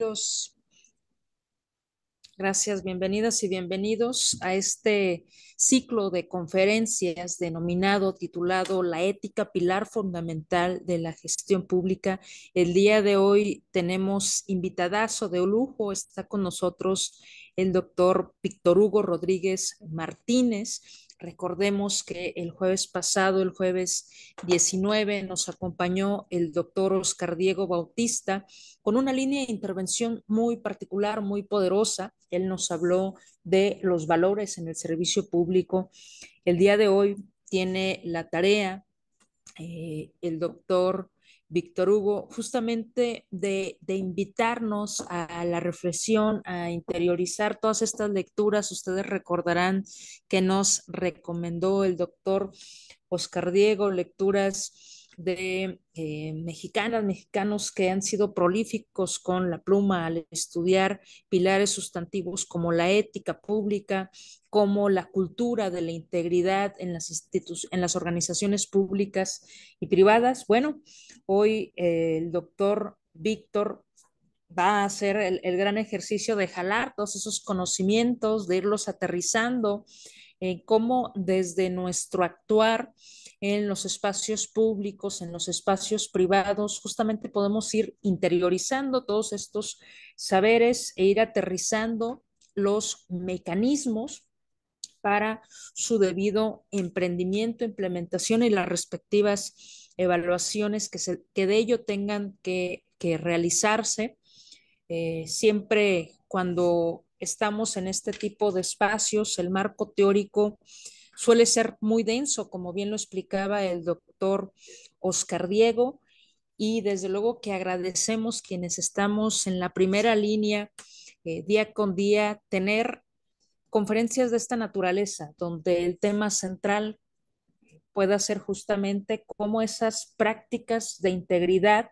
Bienvenidos, gracias, bienvenidas y bienvenidos a este ciclo de conferencias denominado, titulado La ética, pilar fundamental de la gestión pública. El día de hoy tenemos invitadazo de lujo, está con nosotros el doctor Víctor Hugo Rodríguez Martínez. Recordemos que el jueves pasado, el jueves 19, nos acompañó el doctor Oscar Diego Bautista con una línea de intervención muy particular, muy poderosa. Él nos habló de los valores en el servicio público. El día de hoy tiene la tarea el doctor Víctor Hugo, justamente de invitarnos a la reflexión, a interiorizar todas estas lecturas. Ustedes recordarán que nos recomendó el doctor Oscar Diego lecturas de mexicanas, mexicanos que han sido prolíficos con la pluma al estudiar pilares sustantivos como la ética pública, como la cultura de la integridad en en las organizaciones públicas y privadas. Bueno, hoy el doctor Víctor va a hacer el gran ejercicio de jalar todos esos conocimientos, de irlos aterrizando, cómo desde nuestro actuar en los espacios públicos, en los espacios privados, justamente podemos ir interiorizando todos estos saberes e ir aterrizando los mecanismos para su debido emprendimiento, implementación y las respectivas evaluaciones que de ello tengan que realizarse. Siempre cuando estamos en este tipo de espacios, el marco teórico suele ser muy denso, como bien lo explicaba el doctor Oscar Diego, y desde luego que agradecemos quienes estamos en la primera línea día con día, tener conferencias de esta naturaleza, donde el tema central pueda ser justamente cómo esas prácticas de integridad,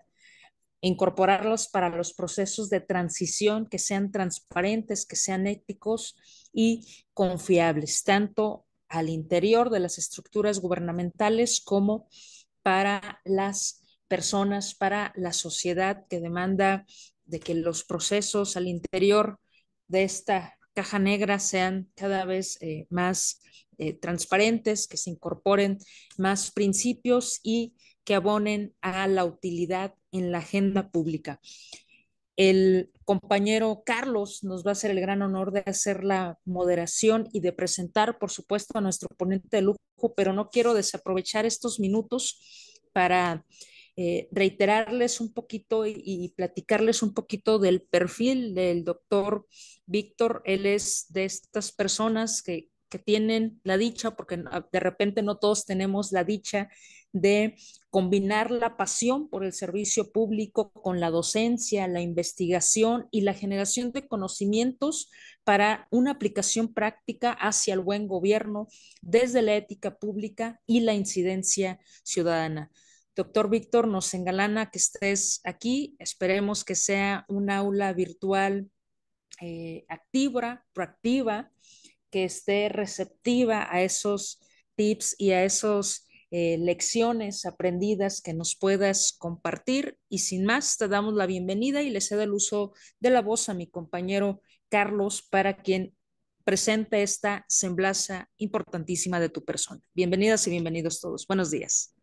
incorporarlos para los procesos de transición que sean transparentes, que sean éticos y confiables, tanto al interior de las estructuras gubernamentales como para las personas, para la sociedad que demanda de que los procesos al interior de esta caja negra sean cada vez más transparentes, que se incorporen más principios y que abonen a la utilidad en la agenda pública. El compañero Carlos nos va a hacer el gran honor de hacer la moderación y de presentar, por supuesto, a nuestro ponente de lujo, pero no quiero desaprovechar estos minutos para reiterarles un poquito y platicarles un poquito del perfil del doctor Víctor. Él es de estas personas que tienen la dicha, porque de repente no todos tenemos la dicha de combinar la pasión por el servicio público con la docencia, la investigación y la generación de conocimientos para una aplicación práctica hacia el buen gobierno desde la ética pública y la incidencia ciudadana. Doctor Víctor, nos engalana que estés aquí. Esperemos que sea un aula virtual activa, proactiva, que esté receptiva a esos tips y a esos lecciones aprendidas que nos puedas compartir. Y sin más, te damos la bienvenida y le cedo el uso de la voz a mi compañero Carlos para quien presente esta semblanza importantísima de tu persona. Bienvenidas y bienvenidos todos. Buenos días.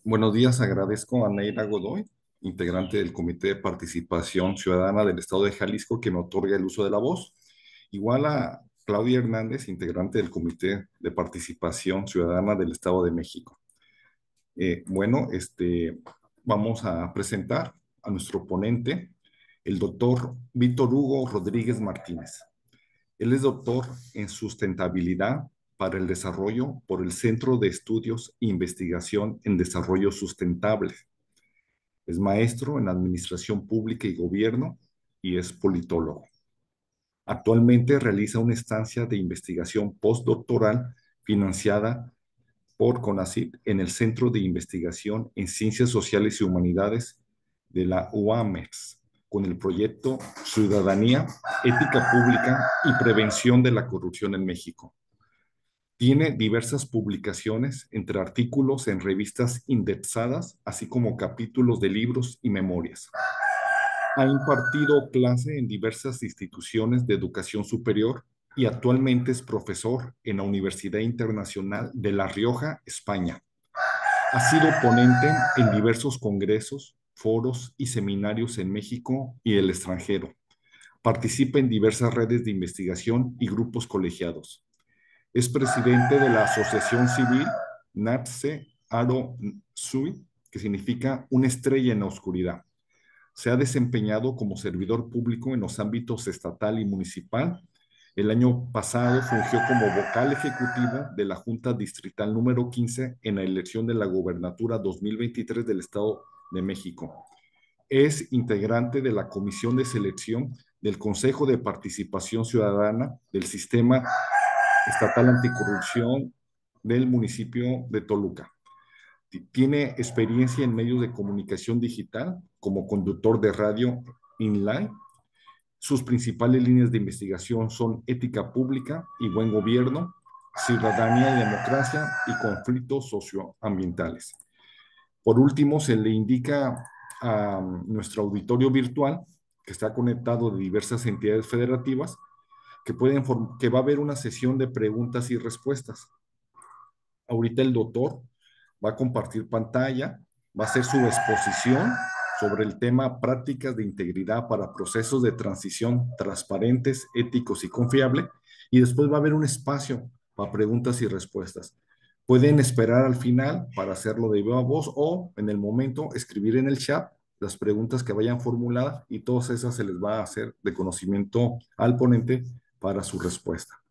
Buenos días, agradezco a Neira Godoy, integrante del Comité de Participación Ciudadana del Estado de Jalisco, que me otorga el uso de la voz. Igual a Claudia Hernández, integrante del Comité de Participación Ciudadana del Estado de México. Vamos a presentar a nuestro ponente, el doctor Víctor Hugo Rodríguez Martínez. Él es doctor en sustentabilidad para el desarrollo por el Centro de Estudios e Investigación en Desarrollo Sustentable. Es maestro en Administración Pública y Gobierno y es politólogo. Actualmente realiza una estancia de investigación postdoctoral financiada por CONACYT en el Centro de Investigación en Ciencias Sociales y Humanidades de la UAMEX, con el proyecto Ciudadanía, Ética Pública y Prevención de la Corrupción en México. Tiene diversas publicaciones, entre artículos en revistas indexadas, así como capítulos de libros y memorias. Ha impartido clase en diversas instituciones de educación superior y actualmente es profesor en la Universidad Internacional de La Rioja, España. Ha sido ponente en diversos congresos, foros y seminarios en México y el extranjero. Participa en diversas redes de investigación y grupos colegiados. Es presidente de la Asociación Civil Natse Aro Sui, que significa una estrella en la oscuridad. Se ha desempeñado como servidor público en los ámbitos estatal y municipal. El año pasado fungió como vocal ejecutivo de la Junta Distrital número 15 en la elección de la gobernatura 2023 del Estado de México. Es integrante de la Comisión de Selección del Consejo de Participación Ciudadana del Sistema Estatal Anticorrupción del municipio de Toluca. Tiene experiencia en medios de comunicación digital como conductor de radio inline. Sus principales líneas de investigación son ética pública y buen gobierno, ciudadanía y democracia y conflictos socioambientales. Por último, se le indica a nuestro auditorio virtual, que está conectado de diversas entidades federativas, que va a haber una sesión de preguntas y respuestas. Ahorita el doctor va a compartir pantalla, va a hacer su exposición sobre el tema prácticas de integridad para procesos de transición transparentes, éticos y confiables, y después va a haber un espacio para preguntas y respuestas. Pueden esperar al final para hacerlo de viva voz o en el momento escribir en el chat las preguntas que vayan formuladas y todas esas se les va a hacer de conocimiento al ponente para su respuesta.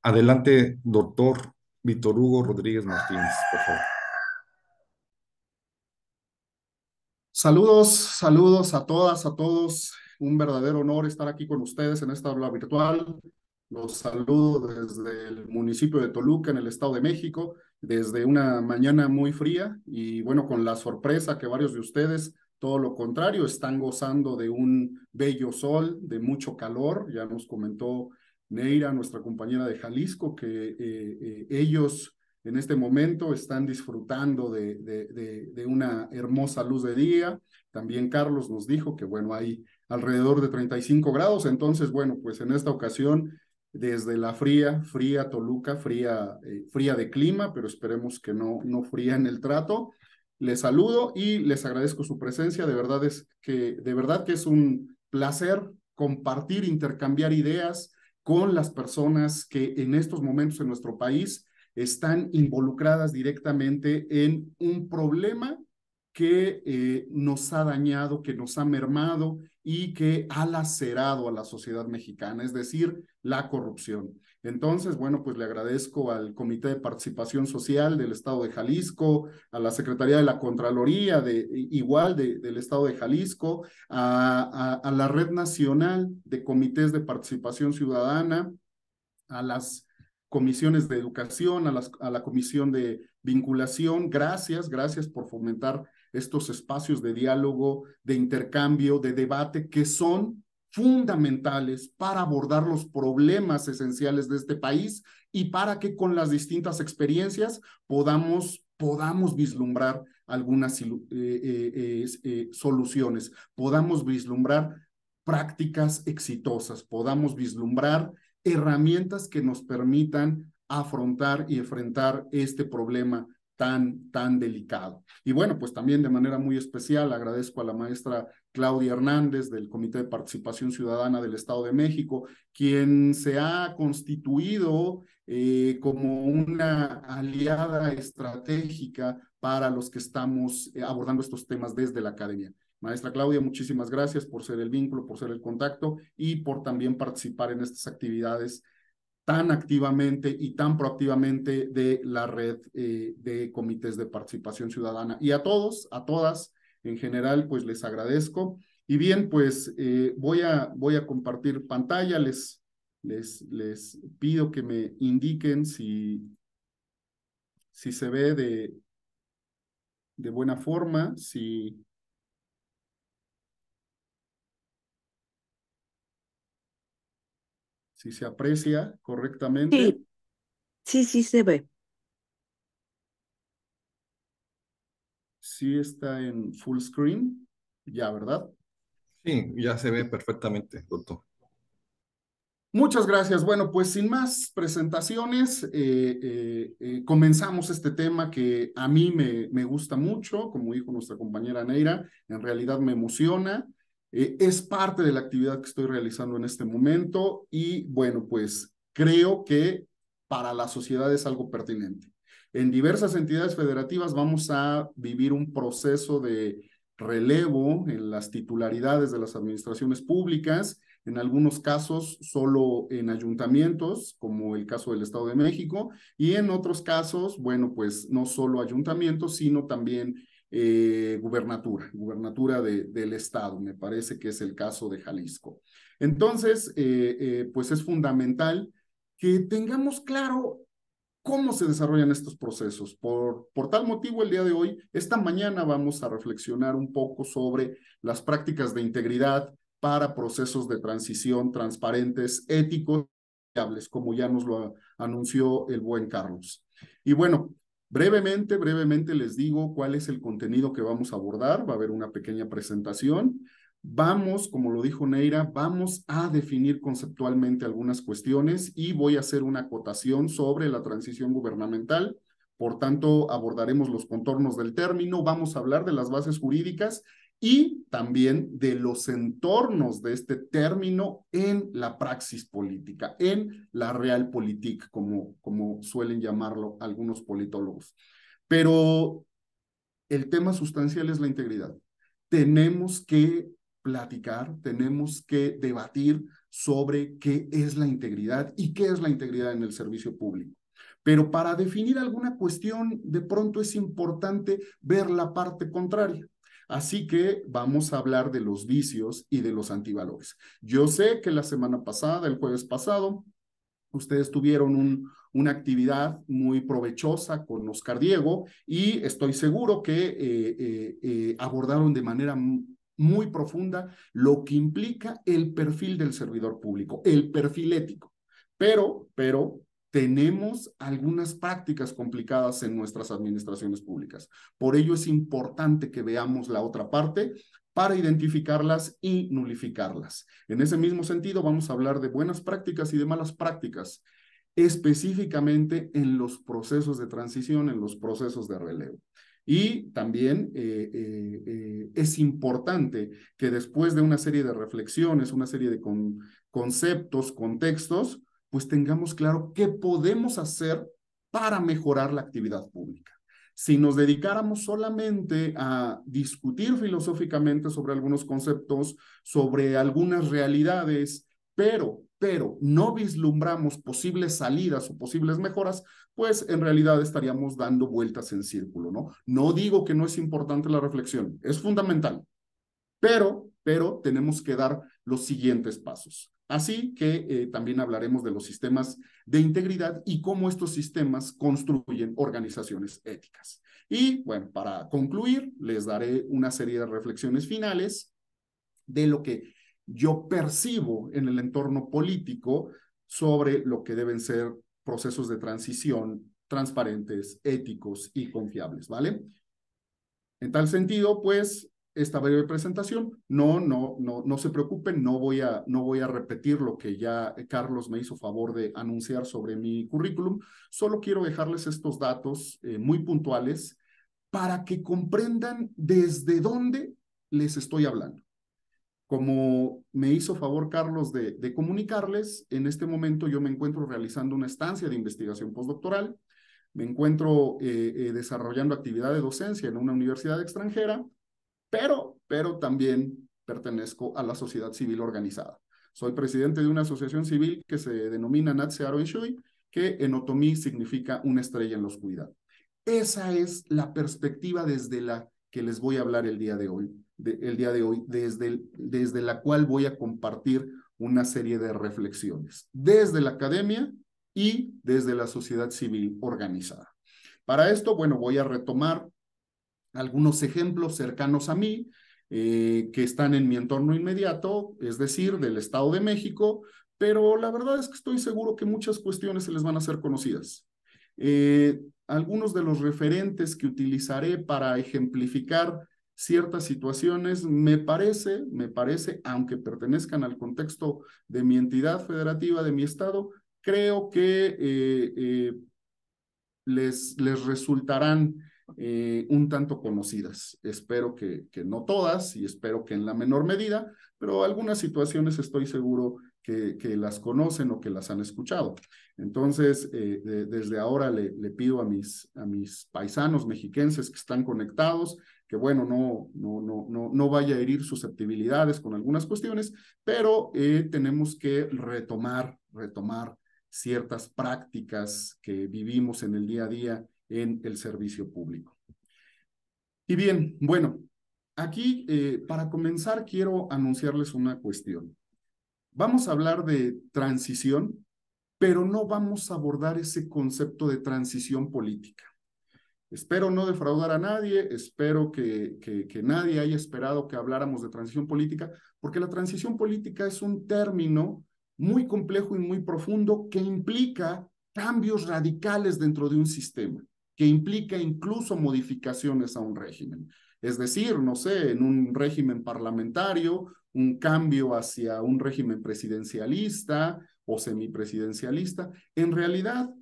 Adelante, doctor Víctor Hugo Rodríguez Martínez, por favor. Saludos, saludos a todas, a todos. Un verdadero honor estar aquí con ustedes en esta aula virtual. Los saludo desde el municipio de Toluca, en el Estado de México, desde una mañana muy fría y bueno, con la sorpresa que varios de ustedes, todo lo contrario, están gozando de un bello sol, de mucho calor. Ya nos comentó Neira, nuestra compañera de Jalisco, que ellos en este momento están disfrutando de una hermosa luz de día. También Carlos nos dijo que, bueno, hay alrededor de 35 grados. Entonces, bueno, pues en esta ocasión, desde la fría Toluca, fría de clima, pero esperemos que no fría en el trato. Les saludo y les agradezco su presencia. De verdad que es un placer compartir, intercambiar ideas con las personas que en estos momentos en nuestro país están involucradas directamente en un problema que nos ha dañado, que nos ha mermado y que ha lacerado a la sociedad mexicana, es decir, la corrupción. Entonces, bueno, pues le agradezco al Comité de Participación Social del Estado de Jalisco, a la Secretaría de la Contraloría del Estado de Jalisco, a la Red Nacional de Comités de Participación Ciudadana, a las comisiones de educación, a la comisión de vinculación. Gracias por fomentar estos espacios de diálogo, de intercambio, de debate que son fundamentales para abordar los problemas esenciales de este país y para que con las distintas experiencias podamos vislumbrar algunas soluciones, podamos vislumbrar prácticas exitosas, podamos vislumbrar herramientas que nos permitan afrontar y enfrentar este problema tan delicado. Y bueno, pues también de manera muy especial agradezco a la maestra Claudia Hernández del Comité de Participación Ciudadana del Estado de México, quien se ha constituido como una aliada estratégica para los que estamos abordando estos temas desde la academia. Maestra Claudia, muchísimas gracias por ser el vínculo, por ser el contacto y por también participar en estas actividades tan activamente y tan proactivamente de la red de comités de participación ciudadana. Y a todos, a todas, en general, pues les agradezco. Y bien, pues voy a compartir pantalla. Les pido que me indiquen si se ve de buena forma, si se aprecia correctamente. Sí, sí se ve. Sí está en full screen, ya, ¿verdad? Sí, ya se ve perfectamente, doctor. Muchas gracias. Bueno, pues sin más presentaciones, comenzamos este tema que a mí me gusta mucho, como dijo nuestra compañera Neira, en realidad me emociona. Es parte de la actividad que estoy realizando en este momento y bueno, pues creo que para la sociedad es algo pertinente. En diversas entidades federativas vamos a vivir un proceso de relevo en las titularidades de las administraciones públicas, en algunos casos solo en ayuntamientos, como el caso del Estado de México, y en otros casos, bueno, pues no solo ayuntamientos, sino también gubernatura del Estado, me parece que es el caso de Jalisco. Entonces, pues es fundamental que tengamos claro cómo se desarrollan estos procesos. Por tal motivo, el día de hoy, esta mañana vamos a reflexionar un poco sobre las prácticas de integridad para procesos de transición transparentes, éticos y fiables, como ya nos lo anunció el buen Carlos. Y bueno, brevemente les digo cuál es el contenido que vamos a abordar. Va a haber una pequeña presentación. Vamos, como lo dijo Neira, vamos a definir conceptualmente algunas cuestiones y voy a hacer una acotación sobre la transición gubernamental. Por tanto, abordaremos los contornos del término, vamos a hablar de las bases jurídicas y también de los entornos de este término en la praxis política, en la realpolitik, como suelen llamarlo algunos politólogos. Pero el tema sustancial es la integridad. Tenemos que platicar, tenemos que debatir sobre qué es la integridad y qué es la integridad en el servicio público. Pero para definir alguna cuestión, de pronto es importante ver la parte contraria. Así que vamos a hablar de los vicios y de los antivalores. Yo sé que la semana pasada, el jueves pasado, ustedes tuvieron una actividad muy provechosa con Oscar Diego y estoy seguro que abordaron de manera muy profunda lo que implica el perfil del servidor público, el perfil ético. Pero tenemos algunas prácticas complicadas en nuestras administraciones públicas. Por ello es importante que veamos la otra parte para identificarlas y nulificarlas. En ese mismo sentido, vamos a hablar de buenas prácticas y de malas prácticas, específicamente en los procesos de transición, en los procesos de relevo. Y también es importante que después de una serie de reflexiones, una serie de conceptos, contextos, pues tengamos claro qué podemos hacer para mejorar la actividad pública. Si nos dedicáramos solamente a discutir filosóficamente sobre algunos conceptos, sobre algunas realidades, pero no vislumbramos posibles salidas o posibles mejoras, pues en realidad estaríamos dando vueltas en círculo, ¿no? No digo que no es importante la reflexión, es fundamental, pero tenemos que dar los siguientes pasos. Así que también hablaremos de los sistemas de integridad y cómo estos sistemas construyen organizaciones éticas. Y bueno, para concluir, les daré una serie de reflexiones finales de lo que yo percibo en el entorno político sobre lo que deben ser procesos de transición transparentes, éticos y confiables, ¿vale? En tal sentido, pues, esta breve presentación, no se preocupen, no voy a repetir lo que ya Carlos me hizo favor de anunciar sobre mi currículum, solo quiero dejarles estos datos muy puntuales para que comprendan desde dónde les estoy hablando. Como me hizo favor Carlos de comunicarles, en este momento yo me encuentro realizando una estancia de investigación postdoctoral, me encuentro desarrollando actividad de docencia en una universidad extranjera, pero también pertenezco a la sociedad civil organizada. Soy presidente de una asociación civil que se denomina Natse Aro Shui, que en otomí significa una estrella en la oscuridad. Esa es la perspectiva desde la que les voy a hablar el día de hoy, desde la cual voy a compartir una serie de reflexiones, desde la academia y desde la sociedad civil organizada. Para esto, bueno, voy a retomar algunos ejemplos cercanos a mí, que están en mi entorno inmediato, es decir, del Estado de México, pero la verdad es que estoy seguro que muchas cuestiones se les van a hacer conocidas. Algunos de los referentes que utilizaré para ejemplificar ciertas situaciones, me parece, aunque pertenezcan al contexto de mi entidad federativa, de mi estado, creo que les resultarán un tanto conocidas. Espero que no todas y espero que en la menor medida, pero algunas situaciones estoy seguro que las conocen o que las han escuchado. Entonces, desde ahora le pido a mis paisanos mexiquenses que están conectados, que bueno, no vaya a herir susceptibilidades con algunas cuestiones, pero tenemos que retomar ciertas prácticas que vivimos en el día a día en el servicio público. Y bien, bueno, aquí para comenzar quiero anunciarles una cuestión. Vamos a hablar de transición, pero no vamos a abordar ese concepto de transición política. Espero no defraudar a nadie, espero que nadie haya esperado que habláramos de transición política, porque la transición política es un término muy complejo y muy profundo que implica cambios radicales dentro de un sistema, que implica incluso modificaciones a un régimen. Es decir, no sé, en un régimen parlamentario, un cambio hacia un régimen presidencialista o semipresidencialista. En realidad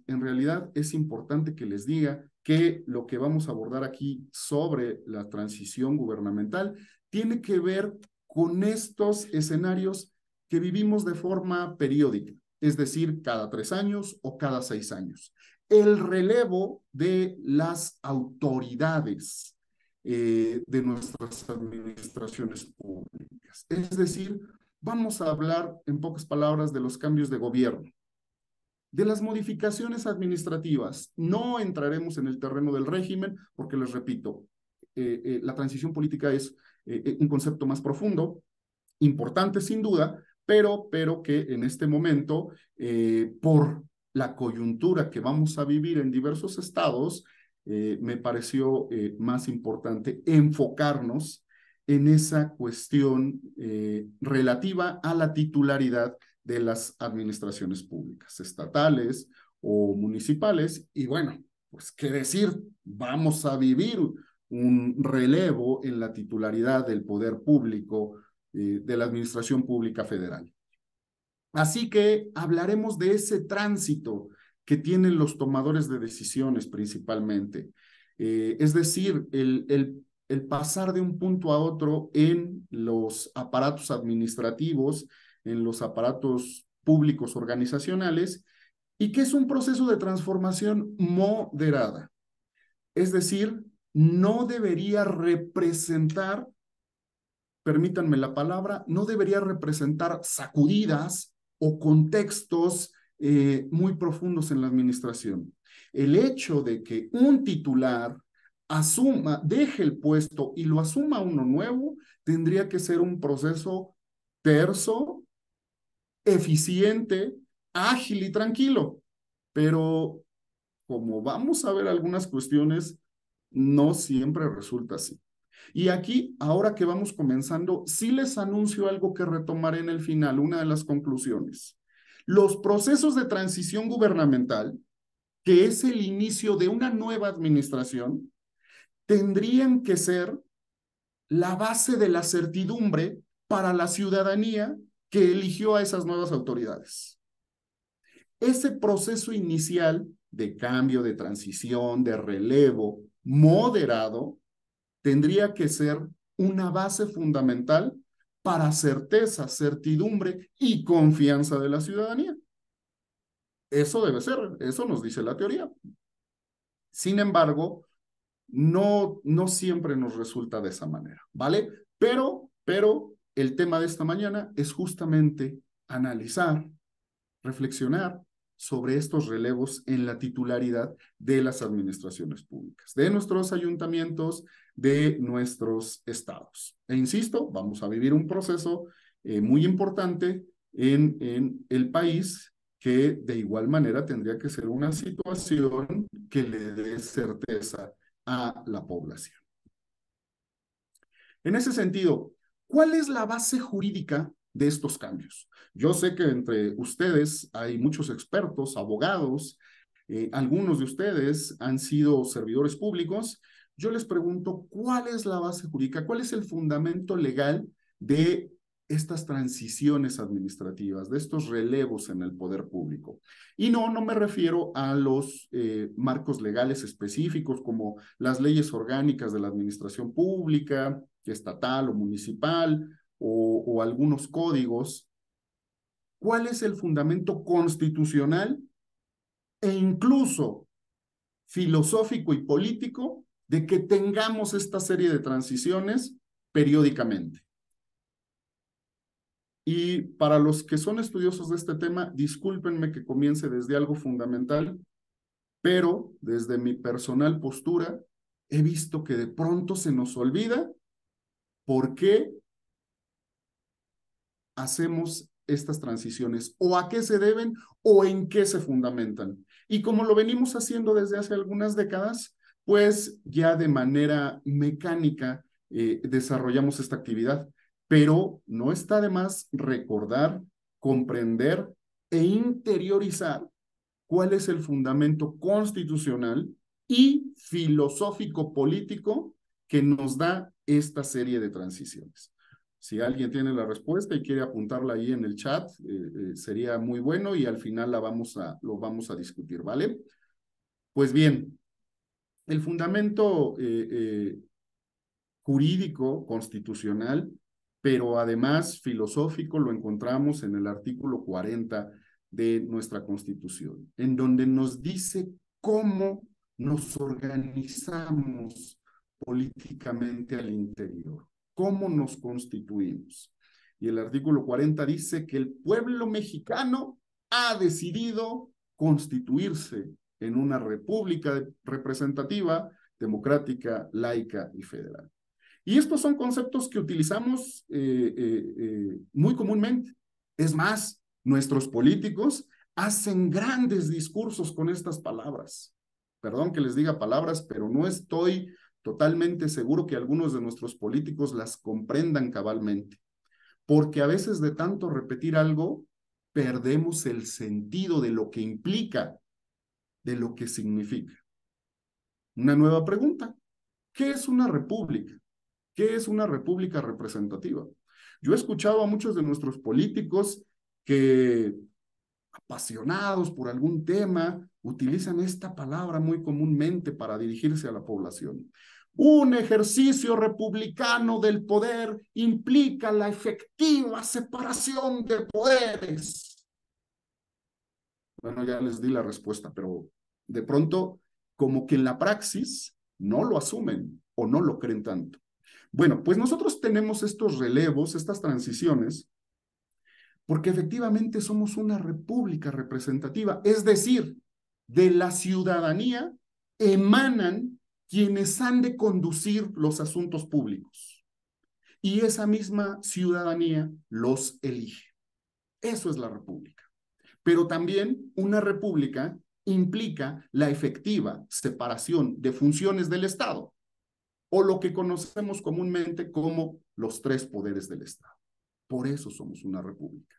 es importante que les diga que lo que vamos a abordar aquí sobre la transición gubernamental tiene que ver con estos escenarios que vivimos de forma periódica, es decir, cada 3 años o cada 6 años. El relevo de las autoridades de nuestras administraciones públicas. Es decir, vamos a hablar en pocas palabras de los cambios de gobierno. De las modificaciones administrativas, no entraremos en el terreno del régimen, porque les repito, la transición política es un concepto más profundo, importante sin duda, pero que en este momento, por la coyuntura que vamos a vivir en diversos estados, me pareció más importante enfocarnos en esa cuestión relativa a la titularidad de las administraciones públicas, estatales o municipales. Y bueno, pues qué decir, vamos a vivir un relevo en la titularidad del poder público de la administración pública federal. Así que hablaremos de ese tránsito que tienen los tomadores de decisiones principalmente. Es decir, el pasar de un punto a otro en los aparatos administrativos, en los aparatos públicos organizacionales, y que es un proceso de transformación moderada. Es decir, no debería representar, permítanme la palabra, no debería representar sacudidas o contextos muy profundos en la administración. El hecho de que un titular deje el puesto y lo asuma uno nuevo, tendría que ser un proceso terso, eficiente, ágil y tranquilo. Pero como vamos a ver algunas cuestiones, no siempre resulta así. Y aquí, ahora que vamos comenzando, sí les anuncio algo que retomaré en el final, una de las conclusiones. Los procesos de transición gubernamental, que es el inicio de una nueva administración, tendrían que ser la base de la certidumbre para la ciudadanía que eligió a esas nuevas autoridades. Ese proceso inicial de cambio, de transición, de relevo moderado, tendría que ser una base fundamental para certeza, certidumbre y confianza de la ciudadanía. Eso debe ser, eso nos dice la teoría. Sin embargo, no siempre nos resulta de esa manera, ¿vale? Pero el tema de esta mañana es justamente analizar, reflexionar sobre estos relevos en la titularidad de las administraciones públicas, de nuestros ayuntamientos, de nuestros estados. E insisto, vamos a vivir un proceso muy importante en el país, que de igual manera tendría que ser una situación que le dé certeza a la población. En ese sentido, ¿cuál es la base jurídica de estos cambios? Yo sé que entre ustedes hay muchos expertos, abogados, algunos de ustedes han sido servidores públicos. yo les pregunto, ¿cuál es la base jurídica? ¿Cuál es el fundamento legal de estas transiciones administrativas, de estos relevos en el poder público? Y no me refiero a los marcos legales específicos como las leyes orgánicas de la administración pública, estatal o municipal, o algunos códigos. ¿Cuál es el fundamento constitucional e incluso filosófico y político de que tengamos esta serie de transiciones periódicamente? Y para los que son estudiosos de este tema, discúlpenme que comience desde algo fundamental, pero desde mi personal postura, he visto que de pronto se nos olvida por qué hacemos estas transiciones, o a qué se deben, o en qué se fundamentan. Y como lo venimos haciendo desde hace algunas décadas, pues ya de manera mecánica desarrollamos esta actividad. Pero no está de más recordar, comprender e interiorizar cuál es el fundamento constitucional y filosófico político que nos da esta serie de transiciones. Si alguien tiene la respuesta y quiere apuntarla ahí en el chat, sería muy bueno, y al final lo vamos a discutir, ¿vale? Pues bien, el fundamento jurídico, constitucional, pero además filosófico, lo encontramos en el artículo 40 de nuestra Constitución, en donde nos dice cómo nos organizamos políticamente al interior, cómo nos constituimos. Y el artículo 40 dice que el pueblo mexicano ha decidido constituirse en una república representativa, democrática, laica y federal. Y estos son conceptos que utilizamos muy comúnmente. Es más, nuestros políticos hacen grandes discursos con estas palabras. Perdón que les diga palabras, pero no estoy totalmente seguro que algunos de nuestros políticos las comprendan cabalmente. Porque a veces de tanto repetir algo, perdemos el sentido de lo que implica, de lo que significa. Una nueva pregunta. ¿Qué es una república? ¿Qué es una república representativa? Yo he escuchado a muchos de nuestros políticos que, apasionados por algún tema, utilizan esta palabra muy comúnmente para dirigirse a la población. Un ejercicio republicano del poder implica la efectiva separación de poderes. Bueno, ya les di la respuesta, pero de pronto, como que en la praxis no lo asumen o no lo creen tanto. Bueno, pues nosotros tenemos estos relevos, estas transiciones, porque efectivamente somos una república representativa, es decir, de la ciudadanía emanan quienes han de conducir los asuntos públicos. Y esa misma ciudadanía los elige. Eso es la república. Pero también una república implica la efectiva separación de funciones del Estado, o lo que conocemos comúnmente como los tres poderes del Estado. Por eso somos una república.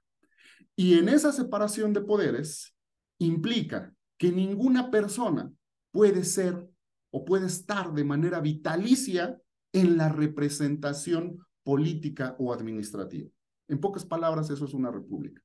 Y en esa separación de poderes implica que ninguna persona puede ser o puede estar de manera vitalicia en la representación política o administrativa. En pocas palabras, eso es una república.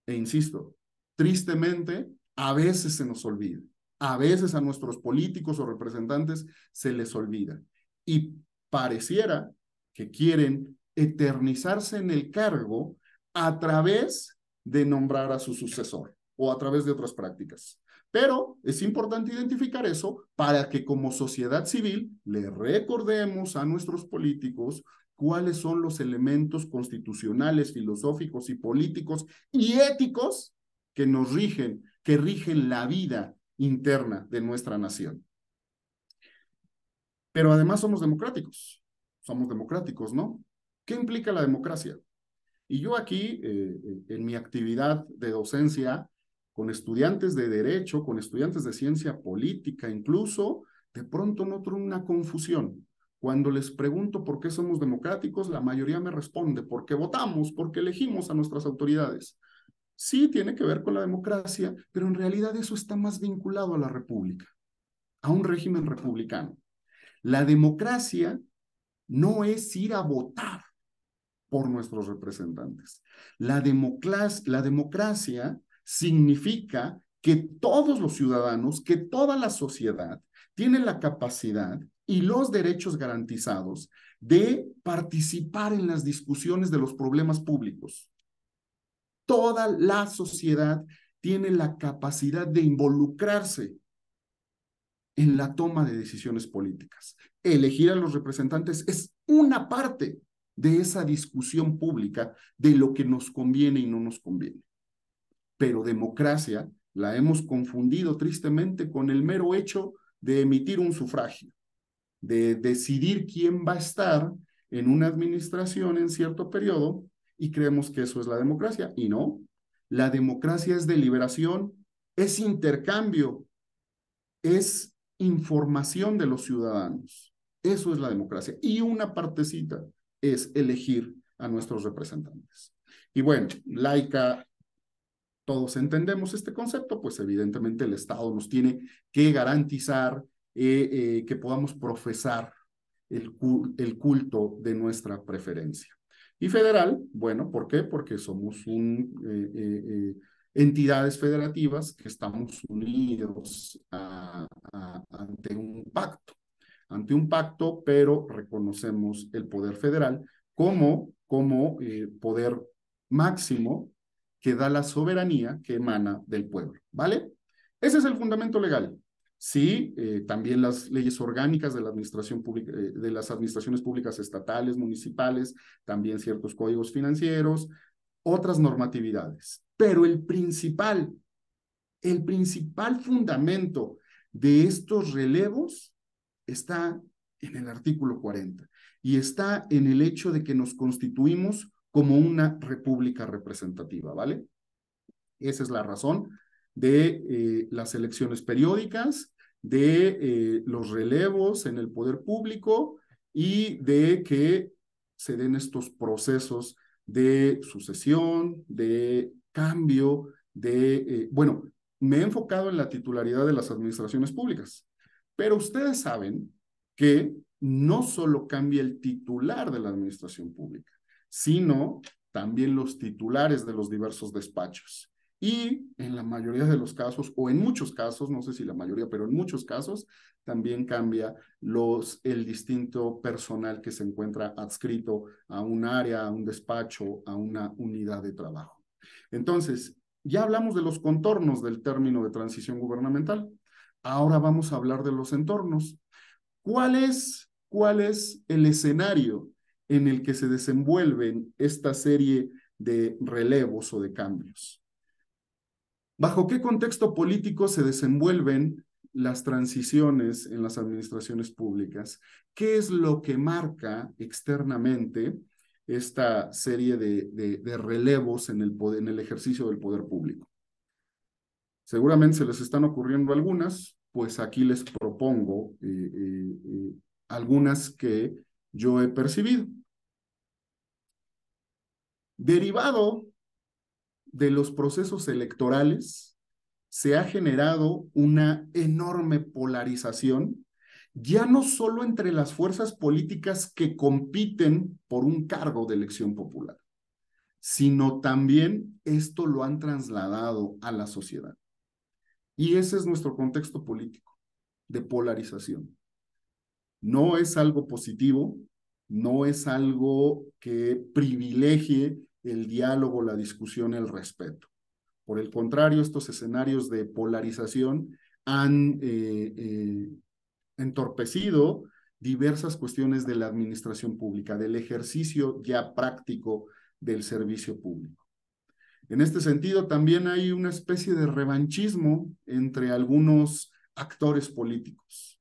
E insisto, tristemente, a veces se nos olvida. A veces a nuestros políticos o representantes se les olvida. Y pareciera que quieren eternizarse en el cargo a través de nombrar a su sucesor o a través de otras prácticas. Pero es importante identificar eso para que como sociedad civil le recordemos a nuestros políticos cuáles son los elementos constitucionales, filosóficos y políticos y éticos que nos rigen, que rigen la vida interna de nuestra nación. Pero además somos democráticos, ¿no? ¿Qué implica la democracia? Y yo aquí, en mi actividad de docencia, con estudiantes de derecho, con estudiantes de ciencia política, incluso, de pronto noto una confusión. Cuando les pregunto por qué somos democráticos, la mayoría me responde, porque votamos, porque elegimos a nuestras autoridades. Sí, tiene que ver con la democracia, pero en realidad eso está más vinculado a la república, a un régimen republicano. La democracia no es ir a votar por nuestros representantes. La democracia significa que todos los ciudadanos, que toda la sociedad tiene la capacidad y los derechos garantizados de participar en las discusiones de los problemas públicos. Toda la sociedad tiene la capacidad de involucrarse en la toma de decisiones políticas. Elegir a los representantes es una parte de esa discusión pública de lo que nos conviene y no nos conviene. Pero democracia la hemos confundido tristemente con el mero hecho de emitir un sufragio, de decidir quién va a estar en una administración en cierto periodo, y creemos que eso es la democracia. Y no, la democracia es deliberación, es intercambio, es información de los ciudadanos. Eso es la democracia. Y una partecita es elegir a nuestros representantes. Y bueno, laica, todos entendemos este concepto, pues evidentemente el Estado nos tiene que garantizar que podamos profesar el culto de nuestra preferencia. Y federal, bueno, ¿por qué? Porque somos entidades federativas que estamos unidos ante un pacto, pero reconocemos el poder federal como poder máximo que da la soberanía que emana del pueblo, ¿vale? Ese es el fundamento legal. Sí, también las leyes orgánicas de la administración pública, de las administraciones públicas estatales, municipales, también ciertos códigos financieros, otras normatividades. Pero el principal fundamento de estos relevos está en el artículo 40 y está en el hecho de que nos constituimos como una república representativa, ¿vale? Esa es la razón de las elecciones periódicas, de los relevos en el poder público y de que se den estos procesos de sucesión, de cambio, bueno, me he enfocado en la titularidad de las administraciones públicas, pero ustedes saben que no solo cambia el titular de la administración pública, sino también los titulares de los diversos despachos. Y en la mayoría de los casos, o en muchos casos, no sé si la mayoría, pero en muchos casos, también cambia el distinto personal que se encuentra adscrito a un área, a un despacho, a una unidad de trabajo. Entonces, ya hablamos de los contornos del término de transición gubernamental. Ahora vamos a hablar de los entornos. ¿Cuál es el escenario en el que se desenvuelven esta serie de relevos o de cambios? ¿Bajo qué contexto político se desenvuelven las transiciones en las administraciones públicas? ¿Qué es lo que marca externamente esta serie de relevos en el ejercicio del poder público? Seguramente se les están ocurriendo algunas, pues aquí les propongo algunas que yo he percibido. Derivado de los procesos electorales, se ha generado una enorme polarización, ya no solo entre las fuerzas políticas que compiten por un cargo de elección popular, sino también esto lo han trasladado a la sociedad. Y ese es nuestro contexto político, de polarización. No es algo positivo, no es algo que privilegie el diálogo, la discusión, el respeto. Por el contrario, estos escenarios de polarización han entorpecido diversas cuestiones de la administración pública, del ejercicio ya práctico del servicio público. En este sentido, también hay una especie de revanchismo entre algunos actores políticos.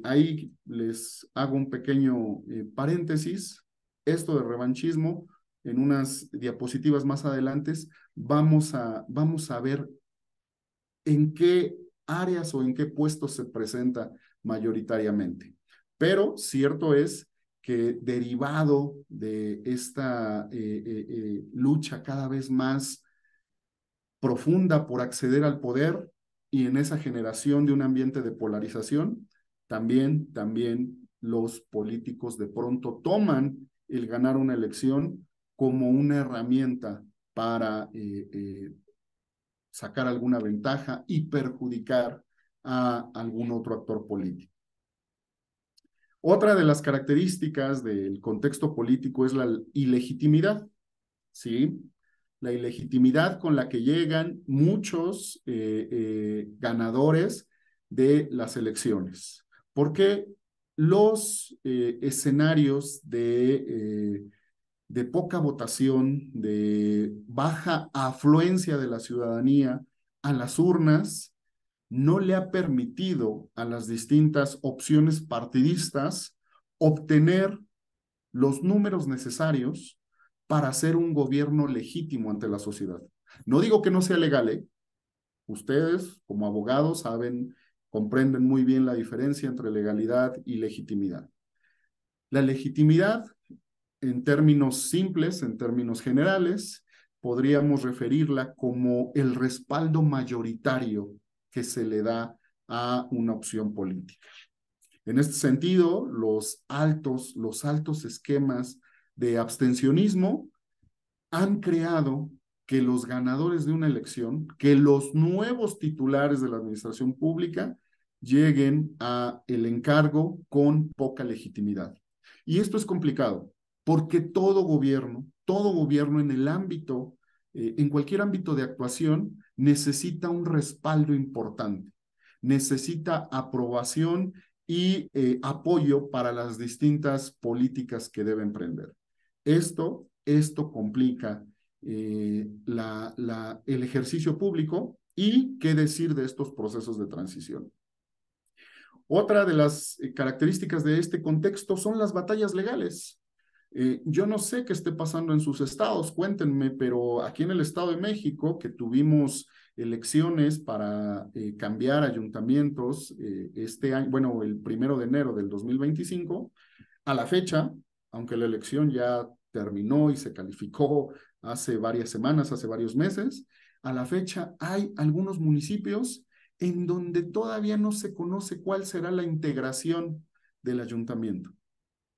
Ahí les hago un pequeño paréntesis. Esto de revanchismo, en unas diapositivas más adelante, vamos a ver en qué áreas o en qué puestos se presenta mayoritariamente. Pero cierto es que derivado de esta lucha cada vez más profunda por acceder al poder y en esa generación de un ambiente de polarización, también los políticos de pronto toman el ganar una elección como una herramienta para sacar alguna ventaja y perjudicar a algún otro actor político. Otra de las características del contexto político es la ilegitimidad, ¿sí? La ilegitimidad con la que llegan muchos ganadores de las elecciones. Porque los escenarios de poca votación, de baja afluencia de la ciudadanía a las urnas, no le ha permitido a las distintas opciones partidistas obtener los números necesarios para hacer un gobierno legítimo ante la sociedad. No digo que no sea legal, ¿eh? Ustedes, como abogados, comprenden muy bien la diferencia entre legalidad y legitimidad. La legitimidad, en términos simples, en términos generales, podríamos referirla como el respaldo mayoritario que se le da a una opción política. En este sentido, los altos esquemas de abstencionismo han creado que los ganadores de una elección, que los nuevos titulares de la administración pública lleguen a el encargo con poca legitimidad. Y esto es complicado, porque todo gobierno en el ámbito, en cualquier ámbito de actuación, necesita un respaldo importante, necesita aprobación y apoyo para las distintas políticas que debe emprender. Esto complica el ejercicio público y qué decir de estos procesos de transición. Otra de las características de este contexto son las batallas legales. Yo no sé qué esté pasando en sus estados, cuéntenme, pero aquí en el Estado de México, que tuvimos elecciones para cambiar ayuntamientos este año, bueno, el 1 de enero del 2025, a la fecha, aunque la elección ya terminó y se calificó hace varias semanas, hace varios meses, a la fecha hay algunos municipios en donde todavía no se conoce cuál será la integración del ayuntamiento.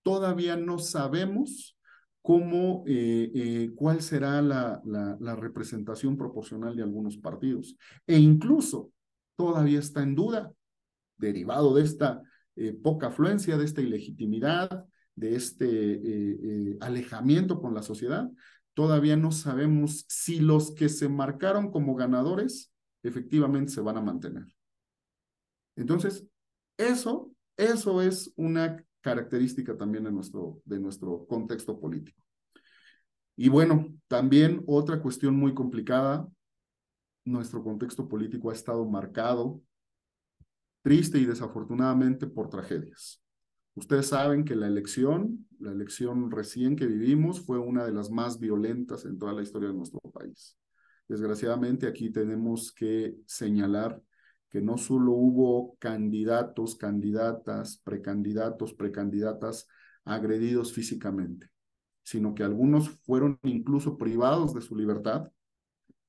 Todavía no sabemos cuál será la representación proporcional de algunos partidos. E incluso todavía está en duda, derivado de esta poca afluencia, de esta ilegitimidad, de este alejamiento con la sociedad, todavía no sabemos si los que se marcaron como ganadores efectivamente se van a mantener. Entonces, eso es una característica también de nuestro contexto político. Y bueno, también otra cuestión muy complicada, nuestro contexto político ha estado marcado, triste y desafortunadamente, por tragedias. Ustedes saben que la elección recién que vivimos fue una de las más violentas en toda la historia de nuestro país. Desgraciadamente, aquí tenemos que señalar que no solo hubo candidatos, candidatas, precandidatas agredidos físicamente, sino que algunos fueron incluso privados de su libertad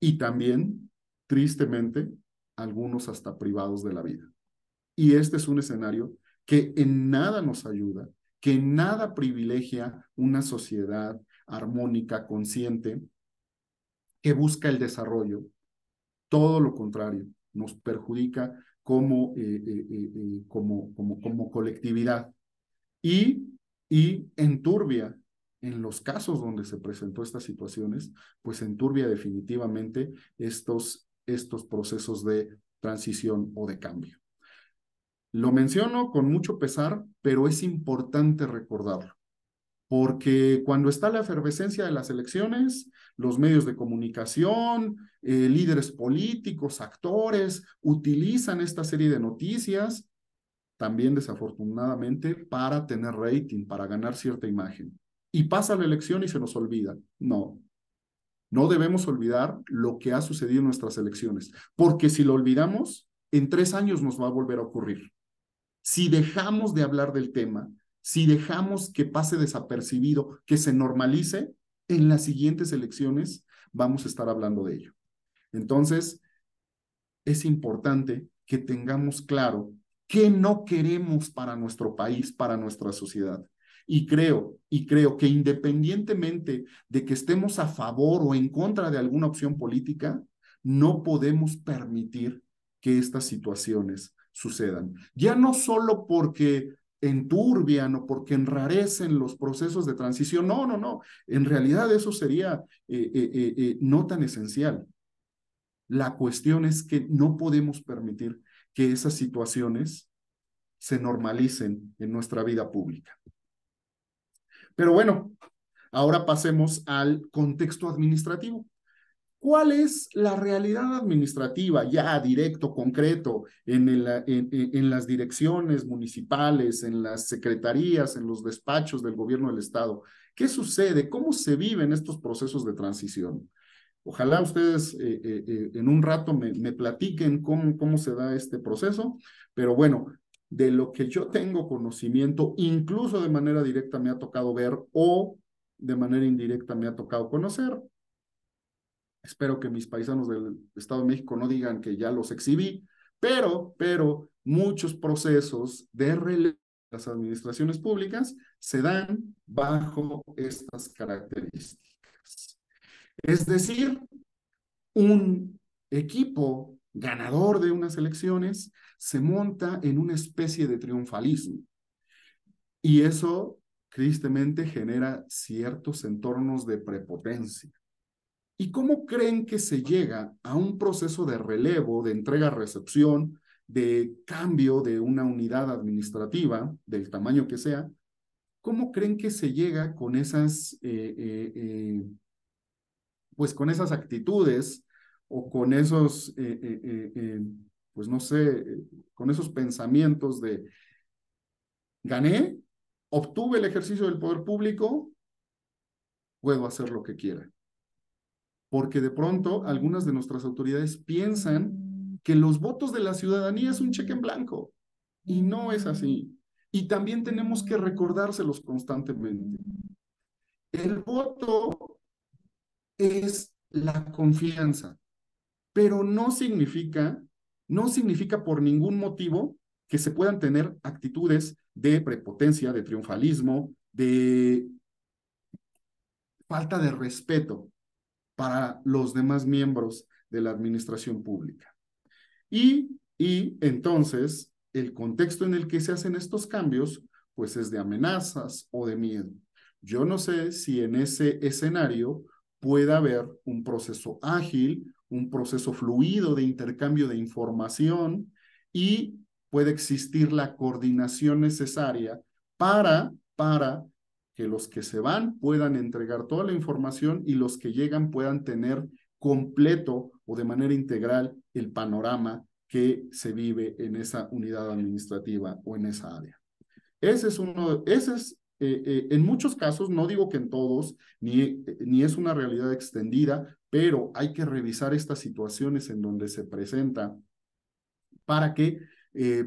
y también, tristemente, algunos hasta privados de la vida. Y este es un escenario que en nada nos ayuda, que en nada privilegia una sociedad armónica, consciente, que busca el desarrollo. Todo lo contrario, nos perjudica como colectividad y enturbia, en los casos donde se presentó estas situaciones, pues enturbia definitivamente estos procesos de transición o de cambio. Lo menciono con mucho pesar, pero es importante recordarlo, porque cuando está la efervescencia de las elecciones, los medios de comunicación, líderes políticos, actores, utilizan esta serie de noticias, también desafortunadamente, para tener rating, para ganar cierta imagen. Y pasa la elección y se nos olvida. No debemos olvidar lo que ha sucedido en nuestras elecciones, porque si lo olvidamos, en 3 años nos va a volver a ocurrir. Si dejamos de hablar del tema, si dejamos que pase desapercibido, que se normalice, en las siguientes elecciones vamos a estar hablando de ello. Entonces, es importante que tengamos claro ¿Qué no queremos para nuestro país, para nuestra sociedad? Y creo que independientemente de que estemos a favor o en contra de alguna opción política, no podemos permitir que estas situaciones sucedan. Ya no solo porque enturbian o porque enrarecen los procesos de transición, no. En realidad eso sería no tan esencial. La cuestión es que no podemos permitir que esas situaciones se normalicen en nuestra vida pública. Pero bueno, ahora pasemos al contexto administrativo. ¿Cuál es la realidad administrativa ya directo, concreto, en las direcciones municipales, en las secretarías, en los despachos del gobierno del Estado? ¿Qué sucede? ¿Cómo se viven estos procesos de transición? Ojalá ustedes en un rato me platiquen cómo se da este proceso, pero bueno, de lo que yo tengo conocimiento, incluso de manera directa me ha tocado ver o de manera indirecta me ha tocado conocer. Espero que mis paisanos del Estado de México no digan que ya los exhibí, pero muchos procesos de relevo de las administraciones públicas se dan bajo estas características. Es decir, un equipo ganador de unas elecciones se monta en una especie de triunfalismo. Y eso, tristemente, genera ciertos entornos de prepotencia. ¿Y cómo creen que se llega a un proceso de relevo, de entrega-recepción, de cambio de una unidad administrativa, del tamaño que sea? ¿Cómo creen que se llega con esas, pues con esas actitudes o con esos, pues no sé, con esos pensamientos de gané, obtuve el ejercicio del poder público, puedo hacer lo que quiera? Porque de pronto algunas de nuestras autoridades piensan que los votos de la ciudadanía es un cheque en blanco, y no es así. Y también tenemos que recordárselos constantemente. El voto es la confianza, pero no significa por ningún motivo que se puedan tener actitudes de prepotencia, de triunfalismo, de falta de respeto para los demás miembros de la administración pública. Y entonces, el contexto en el que se hacen estos cambios, pues es de amenazas o de miedo. Yo no sé si en ese escenario pueda haber un proceso ágil, un proceso fluido de intercambio de información y puede existir la coordinación necesaria para que los que se van puedan entregar toda la información y los que llegan puedan tener completo o de manera integral el panorama que se vive en esa unidad administrativa o en esa área. Ese es en muchos casos, no digo que en todos, ni es una realidad extendida, pero hay que revisar estas situaciones en donde se presenta para que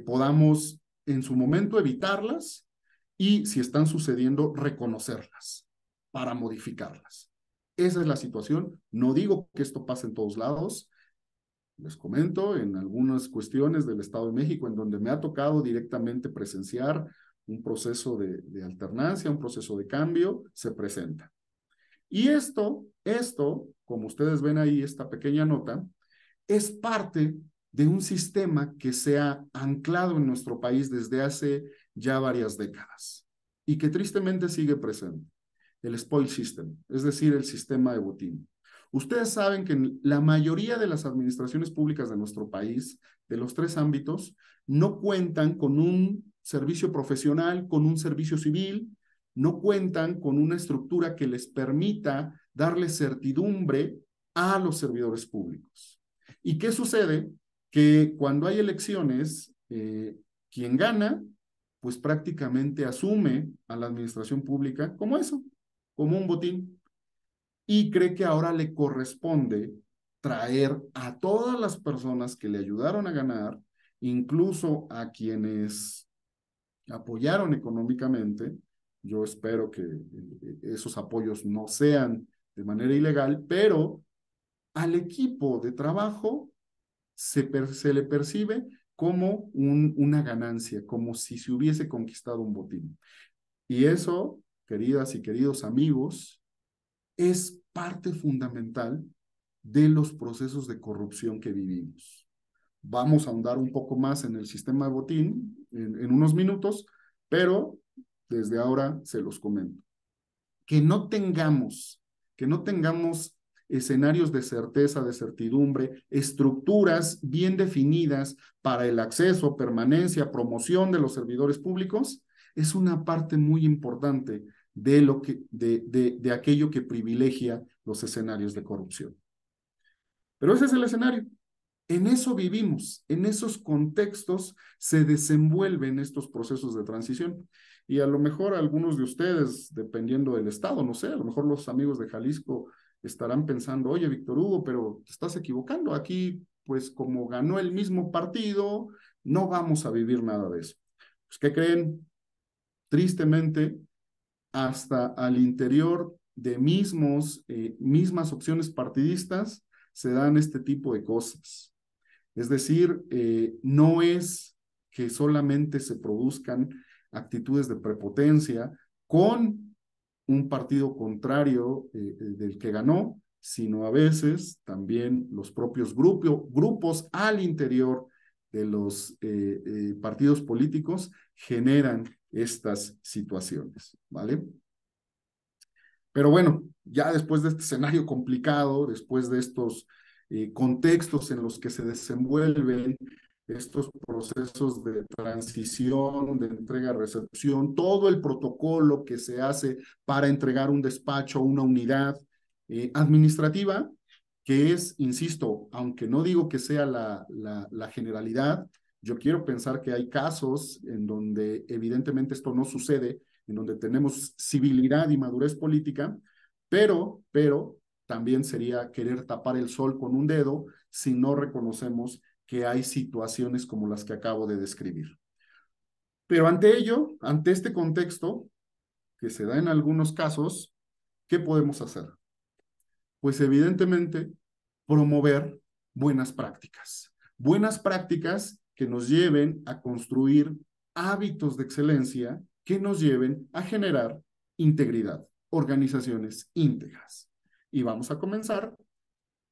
podamos en su momento evitarlas y si están sucediendo, reconocerlas para modificarlas. Esa es la situación. No digo que esto pase en todos lados. Les comento en algunas cuestiones del Estado de México en donde me ha tocado directamente presenciar un proceso de alternancia, un proceso de cambio, se presenta. Y esto, como ustedes ven ahí, esta pequeña nota, es parte de un sistema que se ha anclado en nuestro país desde hace ya varias décadas y que tristemente sigue presente, el spoil system, es decir, el sistema de botín. Ustedes saben que en la mayoría de las administraciones públicas de nuestro país, de los tres ámbitos, no cuentan con un servicio profesional, con un servicio civil, no cuentan con una estructura que les permita darle certidumbre a los servidores públicos. ¿Y qué sucede? Que cuando hay elecciones, quien gana, pues prácticamente asume a la administración pública como eso, como un botín. Y cree que ahora le corresponde traer a todas las personas que le ayudaron a ganar, incluso a quienes apoyaron económicamente. Yo espero que esos apoyos no sean de manera ilegal, pero al equipo de trabajo se le percibe como una ganancia, como si se hubiese conquistado un botín. Y eso, queridas y queridos amigos, es parte fundamental de los procesos de corrupción que vivimos. Vamos a ahondar un poco más en el sistema de botín en unos minutos, pero desde ahora se los comento. Que no tengamos escenarios de certeza, de certidumbre, estructuras bien definidas para el acceso, permanencia, promoción de los servidores públicos, es una parte muy importante de aquello que privilegia los escenarios de corrupción. Pero ese es el escenario. En eso vivimos, en esos contextos se desenvuelven estos procesos de transición. Y a lo mejor algunos de ustedes, dependiendo del estado, no sé, a lo mejor los amigos de Jalisco estarán pensando, oye, Víctor Hugo, pero te estás equivocando. Aquí, pues como ganó el mismo partido, no vamos a vivir nada de eso. Pues, ¿qué creen? Tristemente, hasta al interior de mismas opciones partidistas, se dan este tipo de cosas. Es decir, no es que solamente se produzcan actitudes de prepotencia con un partido contrario del que ganó, sino a veces también los propios grupos al interior de los partidos políticos generan estas situaciones, ¿vale? Pero bueno, ya después de este escenario complicado, después de estos contextos en los que se desenvuelven estos procesos de transición, de entrega-recepción, todo el protocolo que se hace para entregar un despacho, una unidad administrativa, que es, insisto, aunque no digo que sea la generalidad, yo quiero pensar que hay casos en donde evidentemente esto no sucede, en donde tenemos civilidad y madurez política, pero también sería querer tapar el sol con un dedo si no reconocemos que hay situaciones como las que acabo de describir. Pero ante ello, ante este contexto que se da en algunos casos, ¿qué podemos hacer? Pues evidentemente promover buenas prácticas que nos lleven a construir hábitos de excelencia que nos lleven a generar integridad, organizaciones íntegras. Y vamos a comenzar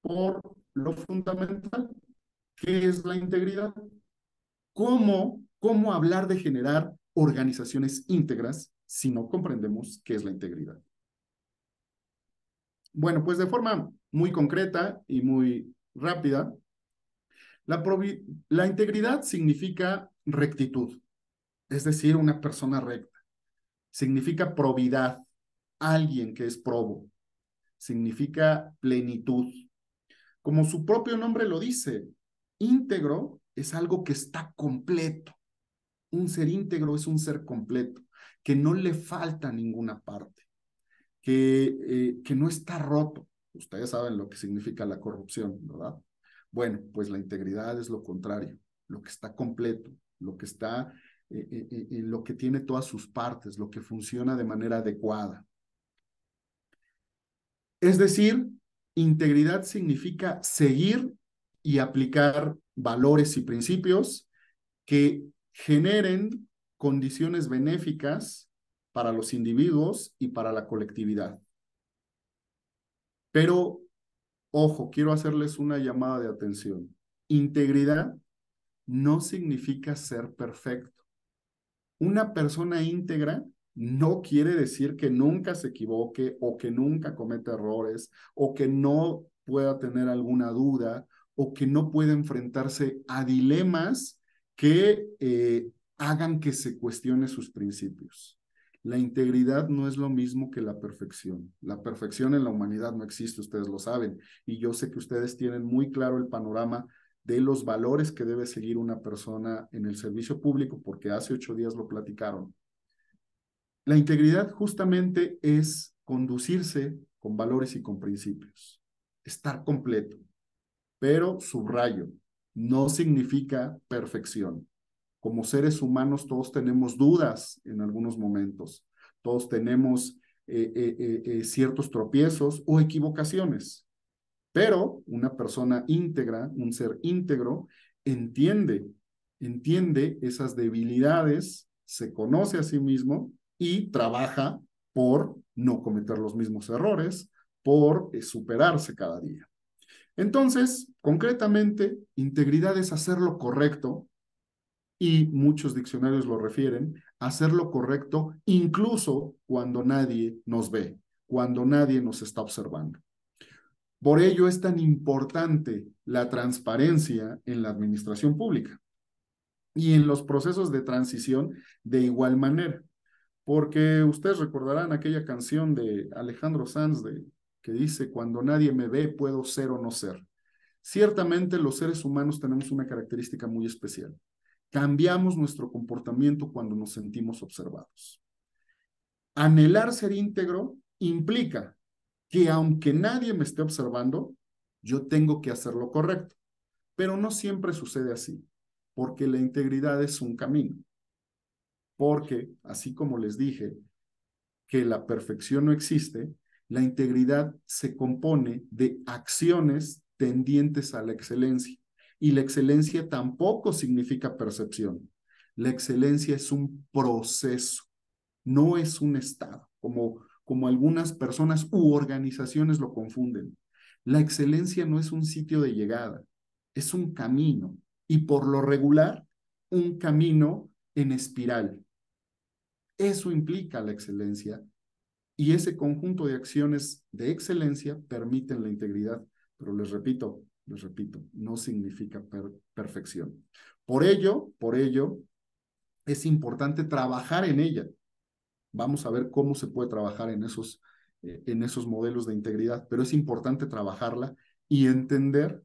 por lo fundamental. ¿Qué es la integridad? ¿Cómo hablar de generar organizaciones íntegras si no comprendemos qué es la integridad? Bueno, pues de forma muy concreta y muy rápida, la integridad significa rectitud, es decir, una persona recta. Significa probidad, alguien que es probo. Significa plenitud. Como su propio nombre lo dice, íntegro es algo que está completo. Un ser íntegro es un ser completo, que no le falta ninguna parte, que no está roto. Ustedes saben lo que significa la corrupción, ¿verdad? Bueno, pues la integridad es lo contrario, lo que está completo, lo que está, lo que tiene todas sus partes, lo que funciona de manera adecuada. Es decir, integridad significa seguir y aplicar valores y principios que generen condiciones benéficas para los individuos y para la colectividad. Pero, ojo, quiero hacerles una llamada de atención. Integridad no significa ser perfecto. Una persona íntegra no quiere decir que nunca se equivoque o que nunca cometa errores o que no pueda tener alguna duda o que no pueda enfrentarse a dilemas que hagan que se cuestione sus principios. La integridad no es lo mismo que la perfección. La perfección en la humanidad no existe, ustedes lo saben, y yo sé que ustedes tienen muy claro el panorama de los valores que debe seguir una persona en el servicio público, porque hace 8 días lo platicaron. La integridad justamente es conducirse con valores y con principios, estar completo, pero subrayo, no significa perfección. Como seres humanos todos tenemos dudas en algunos momentos, todos tenemos ciertos tropiezos o equivocaciones, pero una persona íntegra, un ser íntegro, entiende entiende esas debilidades, se conoce a sí mismo y trabaja por no cometer los mismos errores, por superarse cada día. Entonces, concretamente, integridad es hacer lo correcto, y muchos diccionarios lo refieren, hacer lo correcto incluso cuando nadie nos ve, cuando nadie nos está observando. Por ello es tan importante la transparencia en la administración pública y en los procesos de transición de igual manera, porque ustedes recordarán aquella canción de Alejandro Sanz que dice, cuando nadie me ve, puedo ser o no ser. Ciertamente los seres humanos tenemos una característica muy especial. Cambiamos nuestro comportamiento cuando nos sentimos observados. Anhelar ser íntegro implica que aunque nadie me esté observando, yo tengo que hacer lo correcto. Pero no siempre sucede así, porque la integridad es un camino. Porque, así como les dije, que la perfección no existe, la integridad se compone de acciones tendientes a la excelencia. Y la excelencia tampoco significa percepción. La excelencia es un proceso, no es un estado, como algunas personas u organizaciones lo confunden. La excelencia no es un sitio de llegada, es un camino. Y por lo regular, un camino en espiral. Eso implica la excelencia. Y ese conjunto de acciones de excelencia permiten la integridad. Pero les repito, no significa perfección. Por ello, es importante trabajar en ella. Vamos a ver cómo se puede trabajar en esos modelos de integridad, pero es importante trabajarla y entender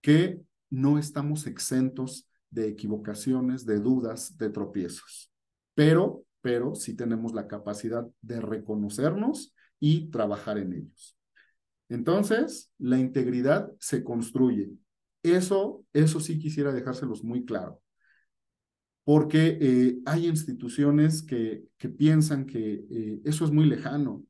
que no estamos exentos de equivocaciones, de dudas, de tropiezos. Pero sí tenemos la capacidad de reconocernos y trabajar en ellos. Entonces, la integridad se construye. Eso sí quisiera dejárselos muy claro. Porque hay instituciones que piensan que eso es muy lejano,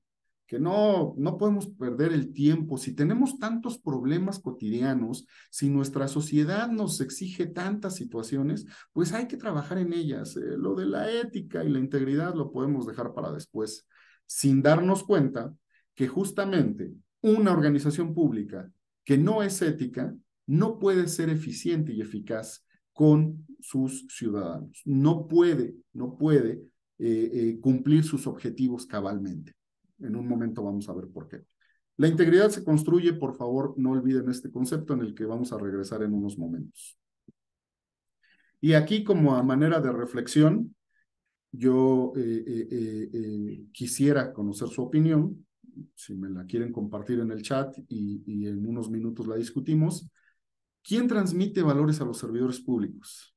que no podemos perder el tiempo. Si tenemos tantos problemas cotidianos, si nuestra sociedad nos exige tantas situaciones, pues hay que trabajar en ellas. Lo de la ética y la integridad lo podemos dejar para después, sin darnos cuenta que justamente una organización pública que no es ética no puede ser eficiente y eficaz con sus ciudadanos. No puede cumplir sus objetivos cabalmente. En un momento vamos a ver por qué. La integridad se construye, por favor, no olviden este concepto en el que vamos a regresar en unos momentos. Y aquí, como a manera de reflexión, yo quisiera conocer su opinión, si me la quieren compartir en el chat y en unos minutos la discutimos. ¿Quién transmite valores a los servidores públicos?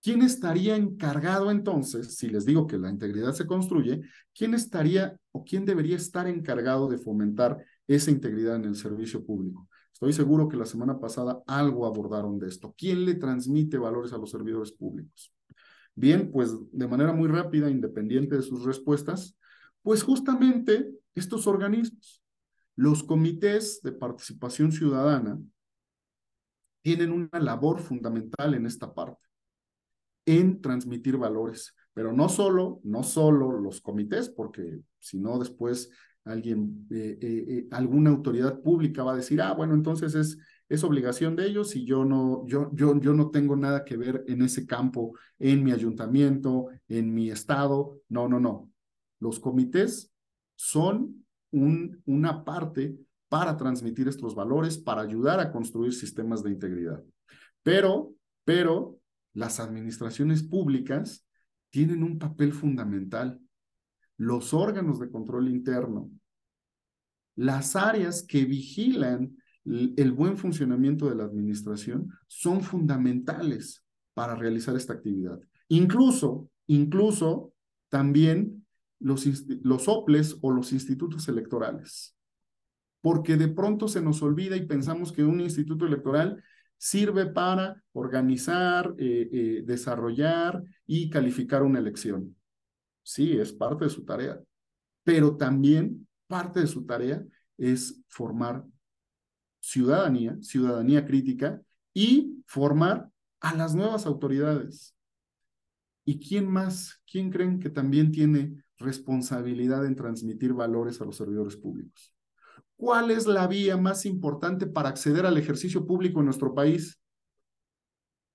¿Quién estaría encargado entonces, si les digo que la integridad se construye, quién estaría o quién debería estar encargado de fomentar esa integridad en el servicio público? Estoy seguro que la semana pasada algo abordaron de esto. ¿Quién le transmite valores a los servidores públicos? Bien, pues de manera muy rápida, independiente de sus respuestas, pues justamente estos organismos, los comités de participación ciudadana, tienen una labor fundamental en esta parte, en transmitir valores, pero no solo los comités, porque si no después alguna autoridad pública va a decir, bueno, entonces es obligación de ellos y yo no tengo nada que ver en ese campo, en mi ayuntamiento, en mi estado. No. Los comités son una parte para transmitir estos valores, para ayudar a construir sistemas de integridad. Pero las administraciones públicas tienen un papel fundamental. Los órganos de control interno, las áreas que vigilan el buen funcionamiento de la administración son fundamentales para realizar esta actividad. Incluso también los OPLES o los institutos electorales. Porque de pronto se nos olvida y pensamos que un instituto electoral sirve para organizar, desarrollar y calificar una elección. Sí, es parte de su tarea, pero también parte de su tarea es formar ciudadanía crítica y formar a las nuevas autoridades. ¿Y quién más? ¿Quién creen que también tiene responsabilidad en transmitir valores a los servidores públicos? ¿Cuál es la vía más importante para acceder al ejercicio público en nuestro país?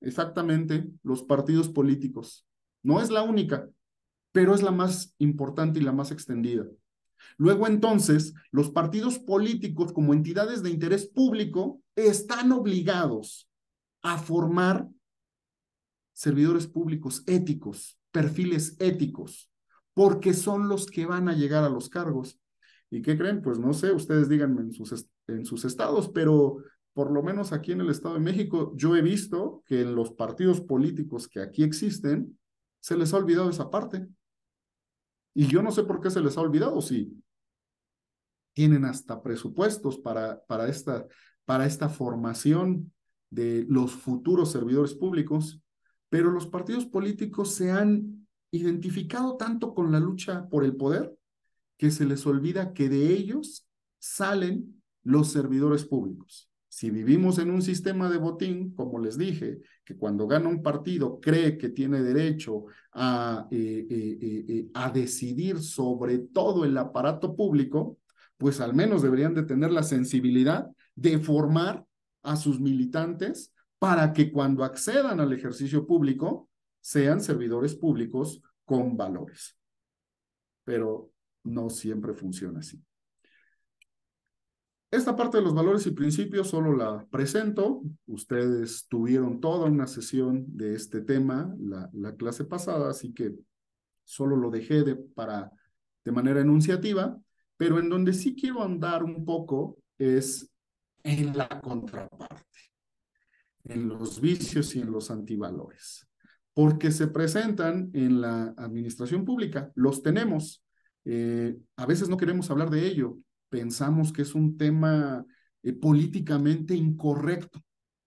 Exactamente, los partidos políticos. No es la única, pero es la más importante y la más extendida. Luego, entonces, los partidos políticos como entidades de interés público están obligados a formar servidores públicos éticos, perfiles éticos, porque son los que van a llegar a los cargos. ¿Y qué creen? Pues no sé, ustedes díganme en sus estados, pero por lo menos aquí en el Estado de México, yo he visto que en los partidos políticos que aquí existen, se les ha olvidado esa parte. Y yo no sé por qué se les ha olvidado, si tienen hasta presupuestos para esta formación de los futuros servidores públicos, pero los partidos políticos se han identificado tanto con la lucha por el poder que se les olvida que de ellos salen los servidores públicos. Si vivimos en un sistema de botín, como les dije, que cuando gana un partido cree que tiene derecho a decidir sobre todo el aparato público, pues al menos deberían de tener la sensibilidad de formar a sus militantes para que cuando accedan al ejercicio público sean servidores públicos con valores. Pero no siempre funciona así. Esta parte de los valores y principios solo la presento. Ustedes tuvieron toda una sesión de este tema la clase pasada, así que solo lo dejé de manera enunciativa, pero en donde sí quiero andar un poco es en la contraparte, en los vicios y en los antivalores, porque se presentan en la administración pública, los tenemos. A veces no queremos hablar de ello, pensamos que es un tema políticamente incorrecto,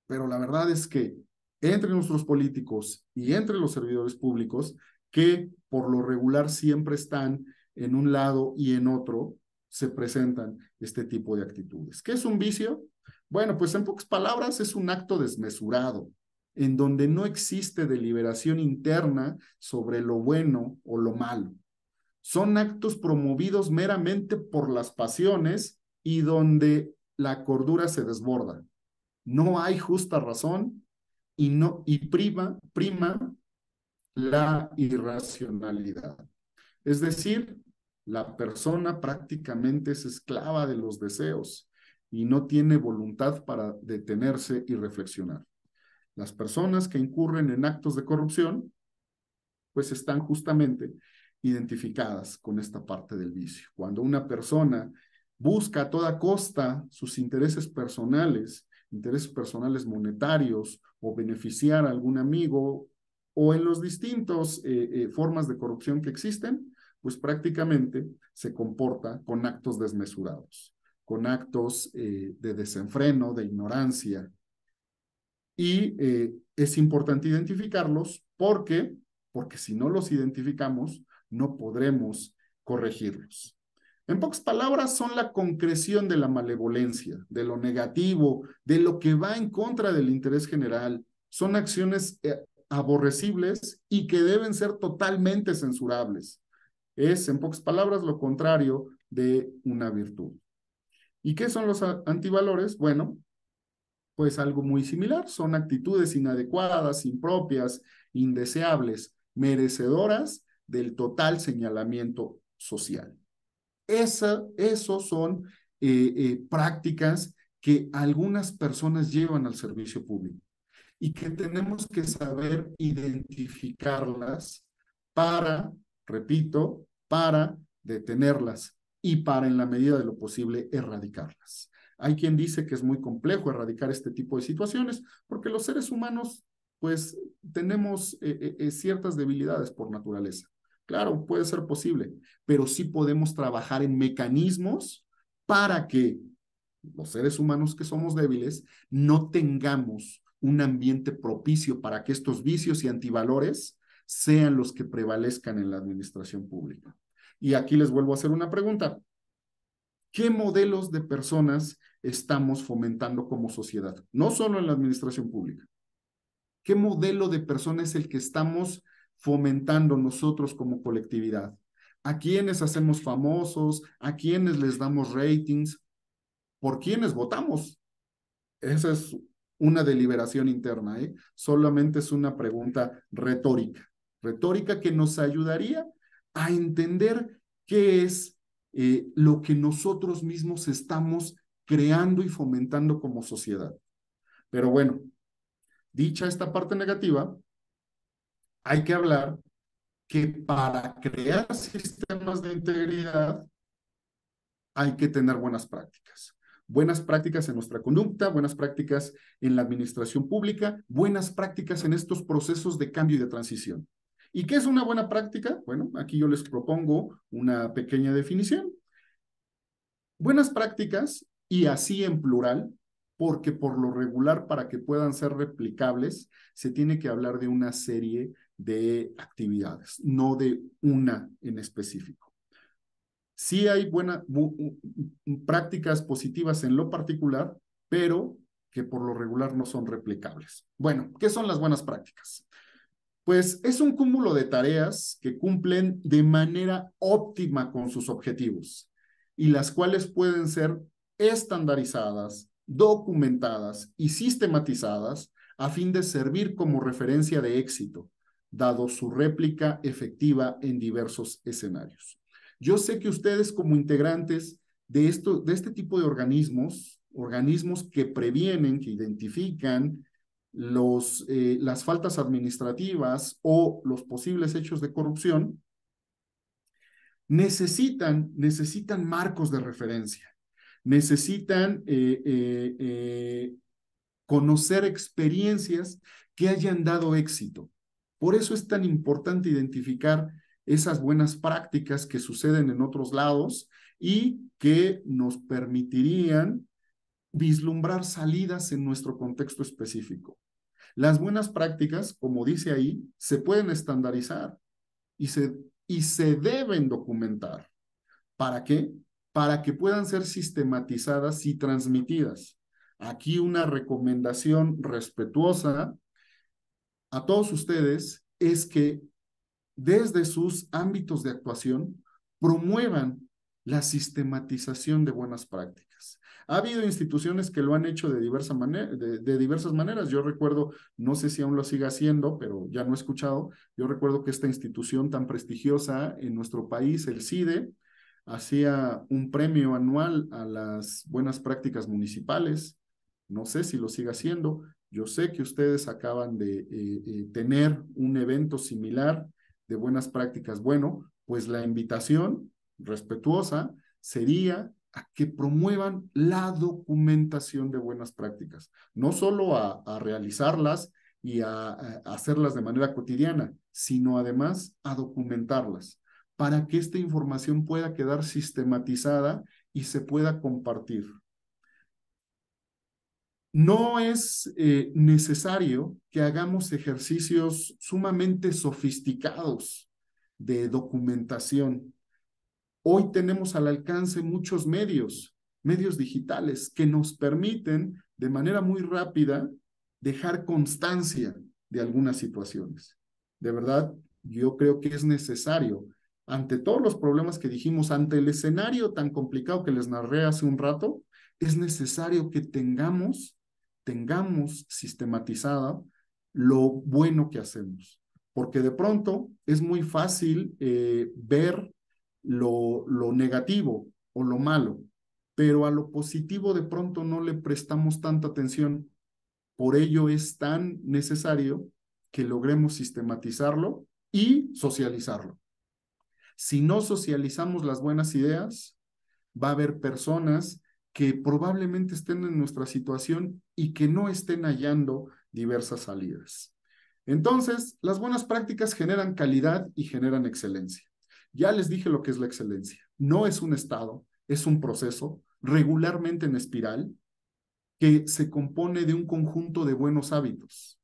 pero la verdad es que entre nuestros políticos y entre los servidores públicos, que por lo regular siempre están en un lado y en otro, se presentan este tipo de actitudes. ¿Qué es un vicio? Bueno, pues en pocas palabras es un acto desmesurado, en donde no existe deliberación interna sobre lo bueno o lo malo. Son actos promovidos meramente por las pasiones y donde la cordura se desborda. No hay justa razón y prima la irracionalidad. Es decir, la persona prácticamente es esclava de los deseos y no tiene voluntad para detenerse y reflexionar. Las personas que incurren en actos de corrupción, pues están justamente identificadas con esta parte del vicio. Cuando una persona busca a toda costa sus intereses personales monetarios o beneficiar a algún amigo o en los distintos formas de corrupción que existen, pues prácticamente se comporta con actos desmesurados, con actos de desenfreno, de ignorancia. Y es importante identificarlos porque si no los identificamos, no podremos corregirlos. En pocas palabras, son la concreción de la malevolencia, de lo negativo, de lo que va en contra del interés general. Son acciones aborrecibles y que deben ser totalmente censurables. Es, en pocas palabras, lo contrario de una virtud. ¿Y qué son los antivalores? Bueno, pues algo muy similar. Son actitudes inadecuadas, impropias, indeseables, merecedoras del total señalamiento social. Esos son prácticas que algunas personas llevan al servicio público y que tenemos que saber identificarlas para, repito, para detenerlas y para, en la medida de lo posible, erradicarlas. Hay quien dice que es muy complejo erradicar este tipo de situaciones porque los seres humanos, pues, tenemos ciertas debilidades por naturaleza. Claro, puede ser posible, pero sí podemos trabajar en mecanismos para que los seres humanos que somos débiles no tengamos un ambiente propicio para que estos vicios y antivalores sean los que prevalezcan en la administración pública. Y aquí les vuelvo a hacer una pregunta. ¿Qué modelos de personas estamos fomentando como sociedad? No solo en la administración pública. ¿Qué modelo de persona es el que estamos fomentando nosotros como colectividad? ¿A quiénes hacemos famosos? ¿A quiénes les damos ratings? ¿Por quiénes votamos? Esa es una deliberación interna, ¿eh? Solamente es una pregunta retórica que nos ayudaría a entender qué es lo que nosotros mismos estamos creando y fomentando como sociedad. Pero bueno, dicha esta parte negativa, hay que hablar que para crear sistemas de integridad hay que tener buenas prácticas. Buenas prácticas en nuestra conducta, buenas prácticas en la administración pública, buenas prácticas en estos procesos de cambio y de transición. ¿Y qué es una buena práctica? Bueno, aquí yo les propongo una pequeña definición. Buenas prácticas, y así en plural, porque por lo regular, para que puedan ser replicables, se tiene que hablar de una serie de actividades, no de una en específico. Sí hay prácticas positivas en lo particular, pero que por lo regular no son replicables. Bueno, ¿qué son las buenas prácticas? Pues es un cúmulo de tareas que cumplen de manera óptima con sus objetivos y las cuales pueden ser estandarizadas, documentadas y sistematizadas a fin de servir como referencia de éxito, dado su réplica efectiva en diversos escenarios. Yo sé que ustedes como integrantes de este tipo de organismos que previenen, que identifican las faltas administrativas o los posibles hechos de corrupción, necesitan marcos de referencia, necesitan conocer experiencias que hayan dado éxito. Por eso es tan importante identificar esas buenas prácticas que suceden en otros lados y que nos permitirían vislumbrar salidas en nuestro contexto específico. Las buenas prácticas, como dice ahí, se pueden estandarizar y se deben documentar. ¿Para qué? Para que puedan ser sistematizadas y transmitidas. Aquí una recomendación respetuosa a todos ustedes es que desde sus ámbitos de actuación promuevan la sistematización de buenas prácticas. Ha habido instituciones que lo han hecho de diversas maneras. Yo recuerdo, no sé si aún lo sigue haciendo, pero ya no he escuchado, yo recuerdo que esta institución tan prestigiosa en nuestro país, el CIDE, hacía un premio anual a las buenas prácticas municipales. No sé si lo sigue haciendo. Yo sé que ustedes acaban de tener un evento similar de buenas prácticas. Bueno, pues la invitación respetuosa sería a que promuevan la documentación de buenas prácticas, no solo a realizarlas y a hacerlas de manera cotidiana, sino además a documentarlas para que esta información pueda quedar sistematizada y se pueda compartir. No es necesario que hagamos ejercicios sumamente sofisticados de documentación. Hoy tenemos al alcance muchos medios digitales que nos permiten de manera muy rápida dejar constancia de algunas situaciones. De verdad, yo creo que es necesario, ante todos los problemas que dijimos, ante el escenario tan complicado que les narré hace un rato, es necesario que tengamos sistematizada lo bueno que hacemos. Porque de pronto es muy fácil ver lo negativo o lo malo, pero a lo positivo de pronto no le prestamos tanta atención. Por ello es tan necesario que logremos sistematizarlo y socializarlo. Si no socializamos las buenas ideas, va a haber personas que probablemente estén en nuestra situación y que no estén hallando diversas salidas. Entonces, las buenas prácticas generan calidad y generan excelencia. Ya les dije lo que es la excelencia. No es un estado, es un proceso regularmente en espiral que se compone de un conjunto de buenos hábitos.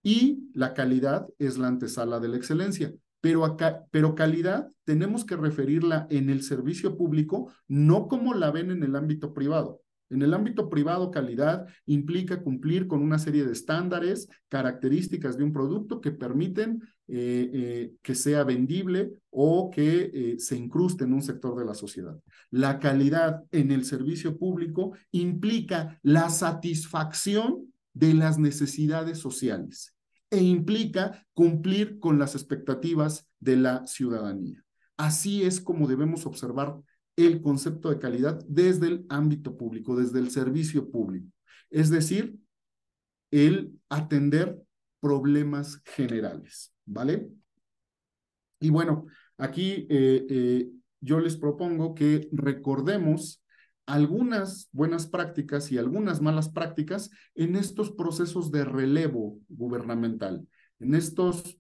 Y la calidad es la antesala de la excelencia. Pero calidad tenemos que referirla en el servicio público, no como la ven en el ámbito privado. En el ámbito privado, calidad implica cumplir con una serie de estándares, características de un producto que permiten que sea vendible o que se incruste en un sector de la sociedad. La calidad en el servicio público implica la satisfacción de las necesidades sociales e implica cumplir con las expectativas de la ciudadanía. Así es como debemos observar el concepto de calidad desde el ámbito público, desde el servicio público. Es decir, el atender problemas generales, ¿vale? Y bueno, aquí yo les propongo que recordemos algunas buenas prácticas y algunas malas prácticas en estos procesos de relevo gubernamental, en estos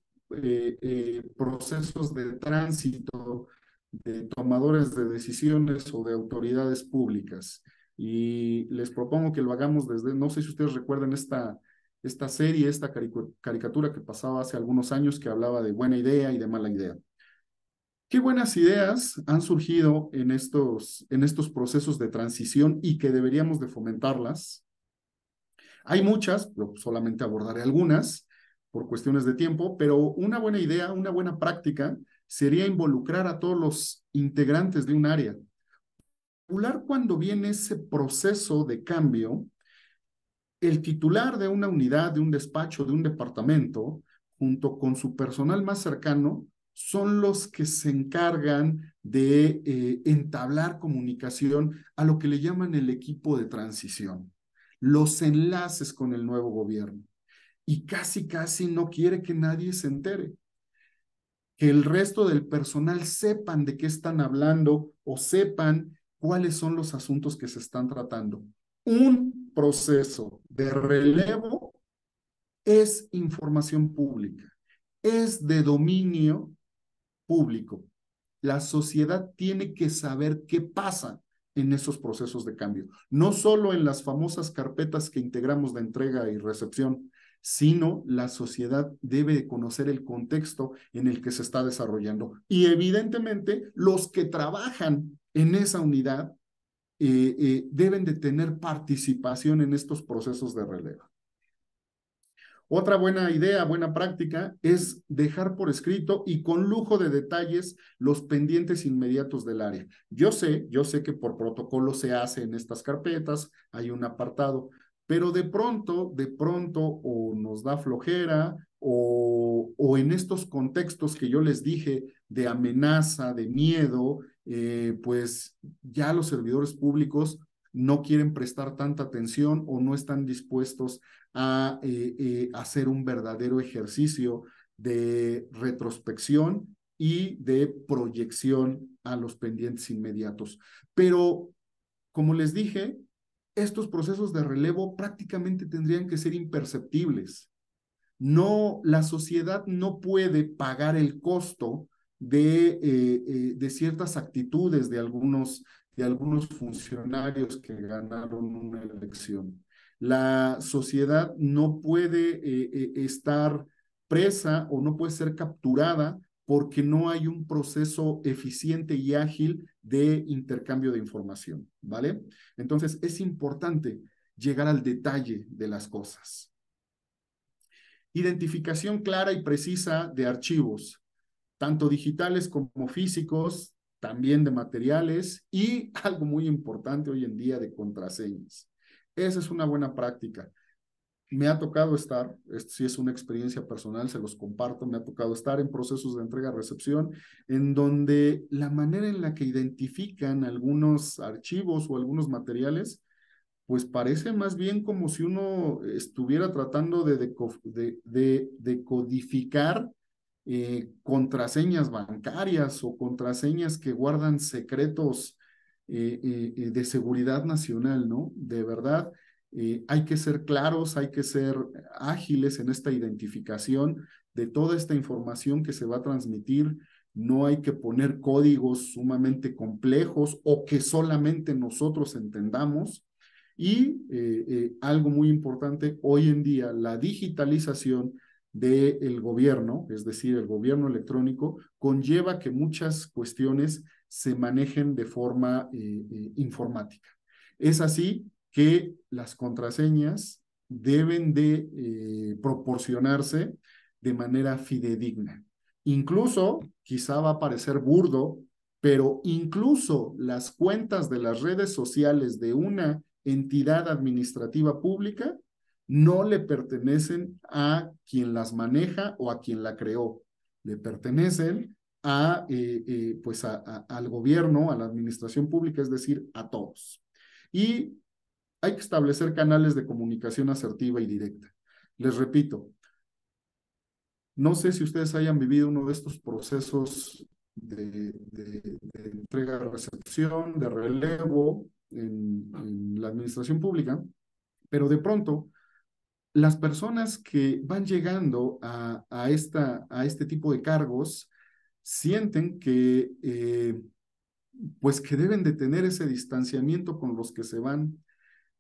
procesos de tránsito de tomadores de decisiones o de autoridades públicas. Y les propongo que lo hagamos desde, no sé si ustedes recuerdan esta serie, esta caricatura que pasaba hace algunos años que hablaba de buena idea y de mala idea. ¿Qué buenas ideas han surgido en estos procesos de transición y que deberíamos de fomentarlas? Hay muchas, pero solamente abordaré algunas por cuestiones de tiempo, pero una buena idea, una buena práctica sería involucrar a todos los integrantes de un área. Cuando viene ese proceso de cambio, el titular de una unidad, de un despacho, de un departamento, junto con su personal más cercano, son los que se encargan de entablar comunicación a lo que le llaman el equipo de transición, los enlaces con el nuevo gobierno. Y casi no quiere que nadie se entere, que el resto del personal sepan de qué están hablando o sepan cuáles son los asuntos que se están tratando. Un proceso de relevo es información pública, es de dominio público. La sociedad tiene que saber qué pasa en esos procesos de cambio, no solo en las famosas carpetas que integramos de entrega y recepción, sino la sociedad debe conocer el contexto en el que se está desarrollando. Y evidentemente los que trabajan en esa unidad deben de tener participación en estos procesos de relevo. Otra buena idea, buena práctica, es dejar por escrito y con lujo de detalles los pendientes inmediatos del área. Yo sé que por protocolo se hace en estas carpetas, hay un apartado, pero de pronto, o nos da flojera, o en estos contextos que yo les dije de amenaza, de miedo, pues ya los servidores públicos no quieren prestar tanta atención o no están dispuestos a hacer un verdadero ejercicio de retrospección y de proyección a los pendientes inmediatos. Pero, como les dije, estos procesos de relevo prácticamente tendrían que ser imperceptibles. No, la sociedad no puede pagar el costo de ciertas actitudes de algunos funcionarios que ganaron una elección. La sociedad no puede estar presa o no puede ser capturada porque no hay un proceso eficiente y ágil de intercambio de información, ¿vale? Entonces, es importante llegar al detalle de las cosas. Identificación clara y precisa de archivos, tanto digitales como físicos, también de materiales y algo muy importante hoy en día de contraseñas. Esa es una buena práctica. Me ha tocado estar, si es una experiencia personal, se los comparto, me ha tocado estar en procesos de entrega-recepción en donde la manera en la que identifican algunos archivos o algunos materiales pues parece más bien como si uno estuviera tratando de decodificar contraseñas bancarias o contraseñas que guardan secretos de seguridad nacional, ¿no? De verdad, hay que ser claros, hay que ser ágiles en esta identificación de toda esta información que se va a transmitir. No hay que poner códigos sumamente complejos o que solamente nosotros entendamos. Y algo muy importante, hoy en día la digitalización del gobierno, es decir, el gobierno electrónico, conlleva que muchas cuestiones se manejen de forma informática. Es así que las contraseñas deben de proporcionarse de manera fidedigna. Incluso, quizá va a parecer burdo, pero incluso las cuentas de las redes sociales de una entidad administrativa pública no le pertenecen a quien las maneja o a quien la creó. Le pertenecen al gobierno, a la administración pública, es decir, a todos. Y hay que establecer canales de comunicación asertiva y directa. Les repito, no sé si ustedes hayan vivido uno de estos procesos de entrega-recepción, de relevo en la administración pública, pero de pronto las personas que van llegando a este tipo de cargos sienten que, pues que deben de tener ese distanciamiento con los que se van,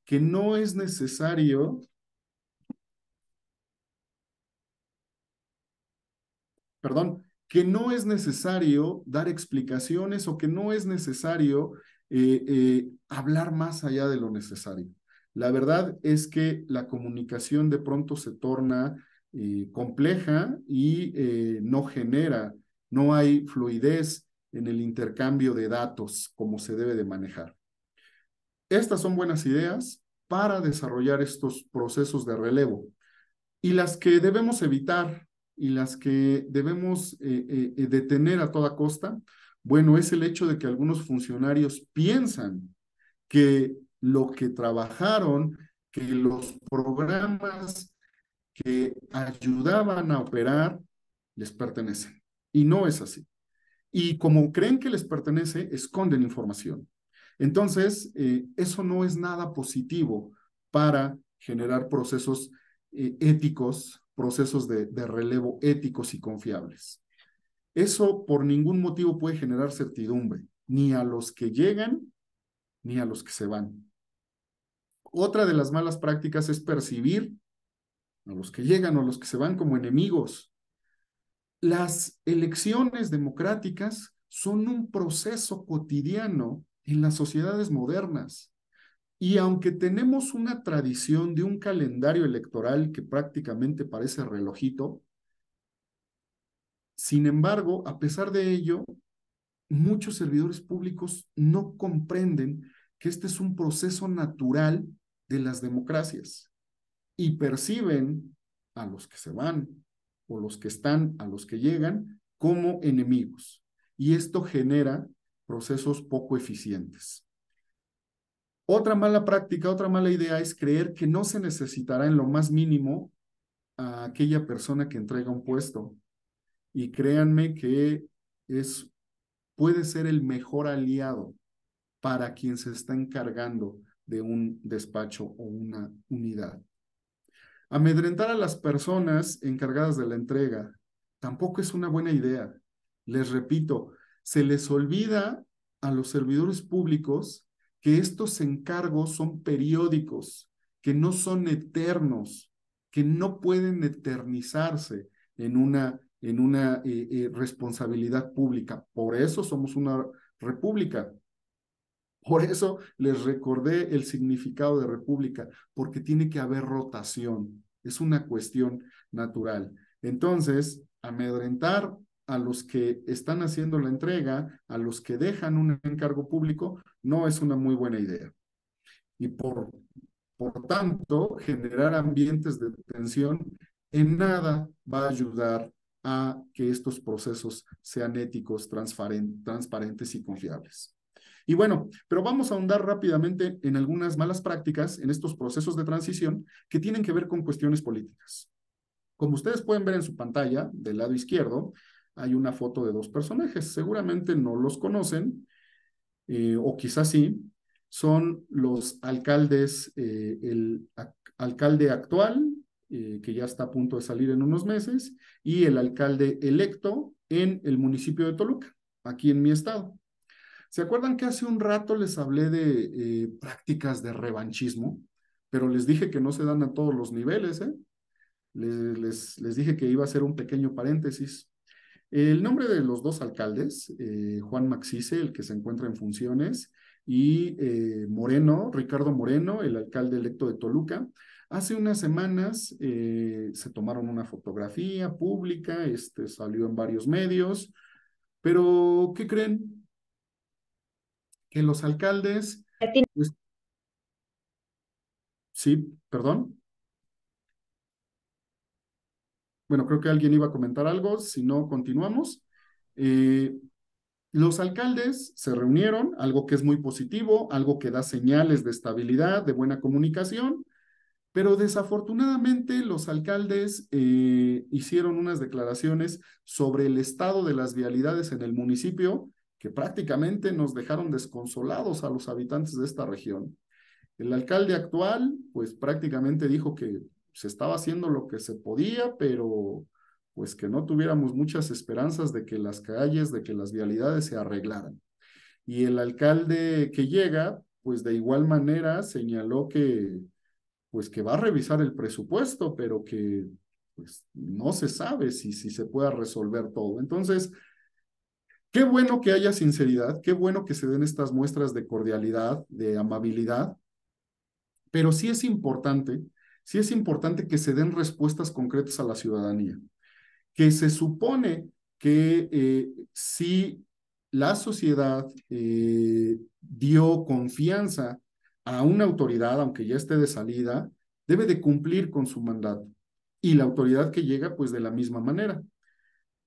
que no es necesario, que no es necesario dar explicaciones o que no es necesario hablar más allá de lo necesario. La verdad es que la comunicación de pronto se torna compleja y no hay fluidez en el intercambio de datos como se debe de manejar. Estas son buenas ideas para desarrollar estos procesos de relevo. Y las que debemos evitar y las que debemos detener a toda costa, bueno, es el hecho de que algunos funcionarios piensan que lo que trabajaron, que los programas que ayudaban a operar les pertenecen. Y no es así. Y como creen que les pertenece, esconden información. Entonces, eso no es nada positivo para generar procesos éticos, procesos de relevo éticos y confiables. Eso por ningún motivo puede generar certidumbre, ni a los que llegan, ni a los que se van. Otra de las malas prácticas es percibir a los que llegan o a los que se van como enemigos. Las elecciones democráticas son un proceso cotidiano en las sociedades modernas. Y aunque tenemos una tradición de un calendario electoral que prácticamente parece relojito, sin embargo, a pesar de ello, muchos servidores públicos no comprenden que este es un proceso natural de las democracias y perciben a los que se van o los que están, a los que llegan, como enemigos. Y esto genera procesos poco eficientes. Otra mala práctica, otra mala idea es creer que no se necesitará en lo más mínimo a aquella persona que entrega un puesto. Y créanme que puede ser el mejor aliado para quien se está encargando de un despacho o una unidad. Amedrentar a las personas encargadas de la entrega tampoco es una buena idea. Les repito, se les olvida a los servidores públicos que estos encargos son periódicos, que no son eternos, que no pueden eternizarse en una responsabilidad pública. Por eso somos una república. Por eso les recordé el significado de república, porque tiene que haber rotación. Es una cuestión natural. Entonces, amedrentar a los que están haciendo la entrega, a los que dejan un encargo público, no es una muy buena idea. Y por tanto, generar ambientes de tensión en nada va a ayudar a que estos procesos sean éticos, transparentes y confiables. Y bueno, pero vamos a ahondar rápidamente en algunas malas prácticas en estos procesos de transición que tienen que ver con cuestiones políticas. Como ustedes pueden ver en su pantalla, del lado izquierdo, hay una foto de dos personajes. Seguramente no los conocen, o quizás sí. Son los alcaldes, el alcalde actual, que ya está a punto de salir en unos meses, y el alcalde electo en el municipio de Toluca, aquí en mi estado. ¿Se acuerdan que hace un rato les hablé de prácticas de revanchismo? Pero les dije que no se dan a todos los niveles, ¿eh? Les dije que iba a hacer un pequeño paréntesis. El nombre de los dos alcaldes, Juan Maxice, el que se encuentra en funciones, y Moreno, Ricardo Moreno, el alcalde electo de Toluca. Hace unas semanas se tomaron una fotografía pública, salió en varios medios, pero ¿qué creen? Que los alcaldes, pues, sí, perdón. Bueno, creo que alguien iba a comentar algo, si no, continuamos. Los alcaldes se reunieron, algo que es muy positivo, algo que da señales de estabilidad, de buena comunicación, pero desafortunadamente los alcaldes hicieron unas declaraciones sobre el estado de las vialidades en el municipio que prácticamente nos dejaron desconsolados a los habitantes de esta región. El alcalde actual, pues prácticamente dijo que se estaba haciendo lo que se podía, pero pues que no tuviéramos muchas esperanzas de que las calles, de que las vialidades se arreglaran. Y el alcalde que llega, pues de igual manera señaló que pues que va a revisar el presupuesto, pero que pues no se sabe si se pueda resolver todo. Entonces, qué bueno que haya sinceridad, qué bueno que se den estas muestras de cordialidad, de amabilidad, pero sí es importante que se den respuestas concretas a la ciudadanía, que se supone que si la sociedad dio confianza a una autoridad, aunque ya esté de salida, debe de cumplir con su mandato. Y la autoridad que llega, pues de la misma manera.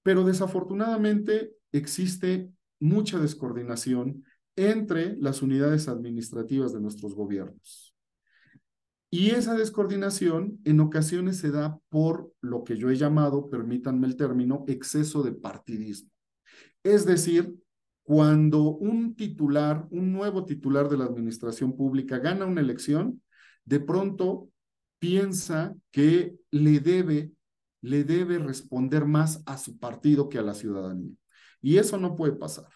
Pero desafortunadamente existe mucha descoordinación entre las unidades administrativas de nuestros gobiernos. Y esa descoordinación en ocasiones se da por lo que yo he llamado, permítanme el término, exceso de partidismo. Es decir, cuando un titular, un nuevo titular de la administración pública gana una elección, de pronto piensa que le debe responder más a su partido que a la ciudadanía. Y eso no puede pasar.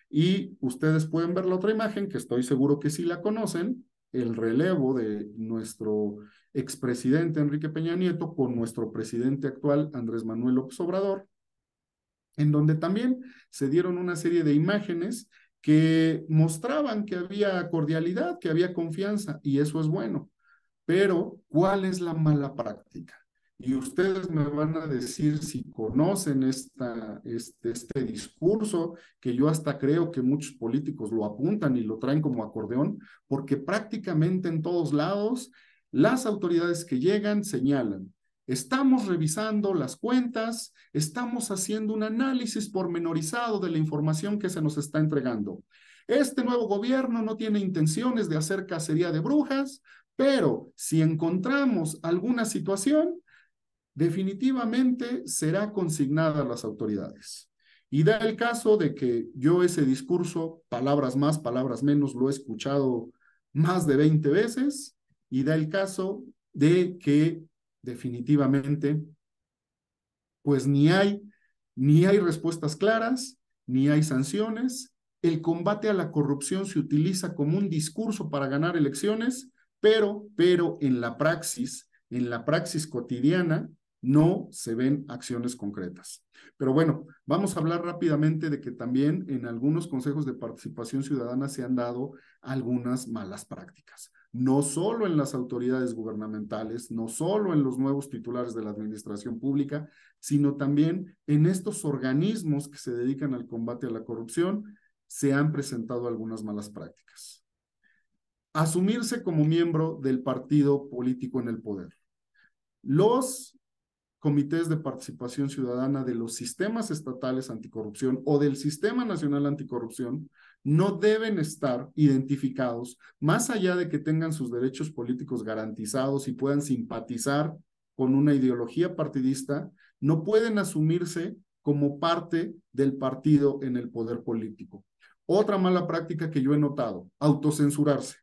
Y ustedes pueden ver la otra imagen, que estoy seguro que sí la conocen, el relevo de nuestro expresidente Enrique Peña Nieto con nuestro presidente actual Andrés Manuel López Obrador, en donde también se dieron una serie de imágenes que mostraban que había cordialidad, que había confianza, y eso es bueno. Pero, ¿cuál es la mala práctica? Y ustedes me van a decir si conocen este discurso, que yo hasta creo que muchos políticos lo apuntan y lo traen como acordeón, porque prácticamente en todos lados las autoridades que llegan señalan: estamos revisando las cuentas, estamos haciendo un análisis pormenorizado de la información que se nos está entregando. Este nuevo gobierno no tiene intenciones de hacer cacería de brujas, pero si encontramos alguna situación, definitivamente será consignada a las autoridades. Y da el caso de que yo ese discurso, palabras más, palabras menos, lo he escuchado más de 20 veces, y da el caso de que definitivamente pues ni hay respuestas claras, ni hay sanciones. El combate a la corrupción se utiliza como un discurso para ganar elecciones, pero en la praxis cotidiana, no se ven acciones concretas. Pero bueno, vamos a hablar rápidamente de que también en algunos consejos de participación ciudadana se han dado algunas malas prácticas. No solo en las autoridades gubernamentales, no solo en los nuevos titulares de la administración pública, sino también en estos organismos que se dedican al combate a la corrupción, se han presentado algunas malas prácticas. Asumirse como miembro del partido político en el poder. Los comités de participación ciudadana de los sistemas estatales anticorrupción o del Sistema Nacional Anticorrupción no deben estar identificados, más allá de que tengan sus derechos políticos garantizados y puedan simpatizar con una ideología partidista, no pueden asumirse como parte del partido en el poder político. Otra mala práctica que yo he notado: autocensurarse.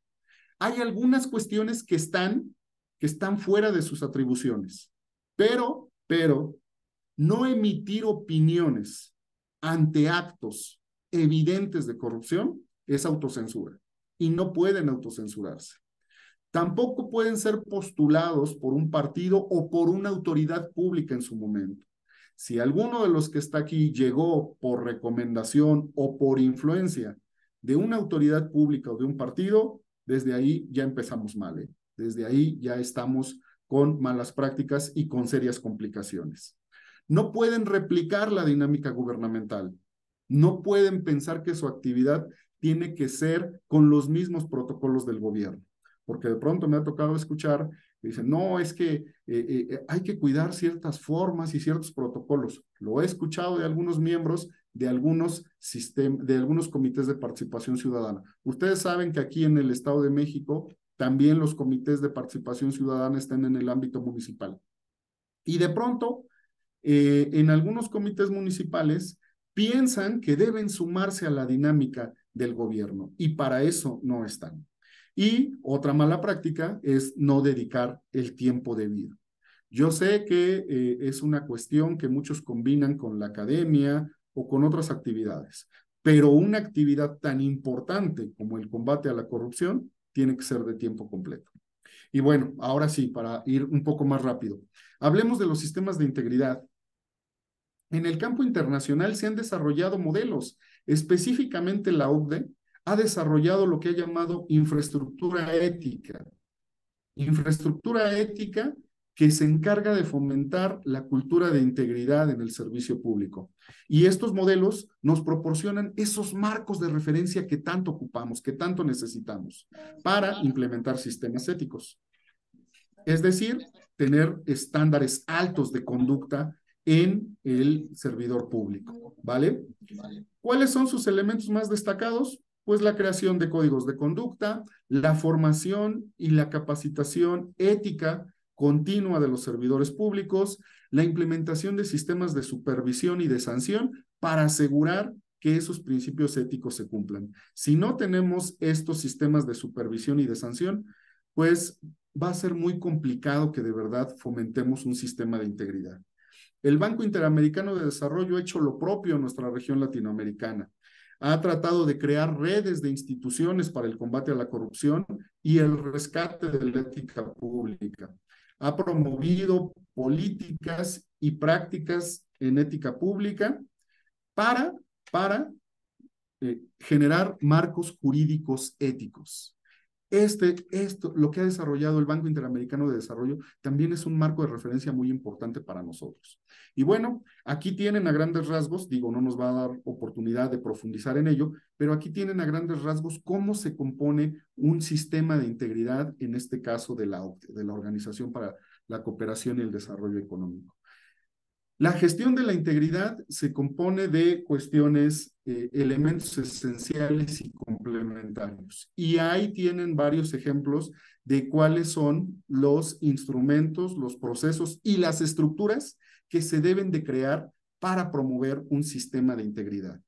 Hay algunas cuestiones que están fuera de sus atribuciones, pero no emitir opiniones ante actos evidentes de corrupción es autocensura, y no pueden autocensurarse. Tampoco pueden ser postulados por un partido o por una autoridad pública en su momento. Si alguno de los que está aquí llegó por recomendación o por influencia de una autoridad pública o de un partido, desde ahí ya empezamos mal, ¿eh? Desde ahí ya estamos con malas prácticas y con serias complicaciones. No pueden replicar la dinámica gubernamental. No pueden pensar que su actividad tiene que ser con los mismos protocolos del gobierno. Porque de pronto me ha tocado escuchar que dicen, no, es que hay que cuidar ciertas formas y ciertos protocolos. Lo he escuchado de algunos miembros de algunos comités de participación ciudadana. Ustedes saben que aquí en el Estado de México también los comités de participación ciudadana están en el ámbito municipal. Y de pronto, en algunos comités municipales piensan que deben sumarse a la dinámica del gobierno y para eso no están. Y otra mala práctica es no dedicar el tiempo debido. Yo sé que es una cuestión que muchos combinan con la academia o con otras actividades, pero una actividad tan importante como el combate a la corrupción tiene que ser de tiempo completo. Y bueno, ahora sí, para ir un poco más rápido, hablemos de los sistemas de integridad. En el campo internacional se han desarrollado modelos, específicamente la OCDE ha desarrollado lo que ha llamado infraestructura ética. Infraestructura ética que se encarga de fomentar la cultura de integridad en el servicio público. Y estos modelos nos proporcionan esos marcos de referencia que tanto ocupamos, que tanto necesitamos para implementar sistemas éticos. Es decir, tener estándares altos de conducta en el servidor público, ¿vale? ¿Cuáles son sus elementos más destacados? Pues la creación de códigos de conducta, la formación y la capacitación ética continua de los servidores públicos, la implementación de sistemas de supervisión y de sanción para asegurar que esos principios éticos se cumplan. Si no tenemos estos sistemas de supervisión y de sanción, pues va a ser muy complicado que de verdad fomentemos un sistema de integridad. El Banco Interamericano de Desarrollo ha hecho lo propio en nuestra región latinoamericana. Ha tratado de crear redes de instituciones para el combate a la corrupción y el rescate de la ética pública. Ha promovido políticas y prácticas en ética pública para generar marcos jurídicos éticos. Lo que ha desarrollado el Banco Interamericano de Desarrollo también es un marco de referencia muy importante para nosotros. Y bueno, aquí tienen a grandes rasgos, digo, no nos va a dar oportunidad de profundizar en ello, pero aquí tienen a grandes rasgos cómo se compone un sistema de integridad, en este caso de la Organización para la Cooperación y el Desarrollo Económico. La gestión de la integridad se compone de cuestiones, elementos esenciales y complementarios. Y ahí tienen varios ejemplos de cuáles son los instrumentos, los procesos y las estructuras que se deben de crear para promover un sistema de integridad.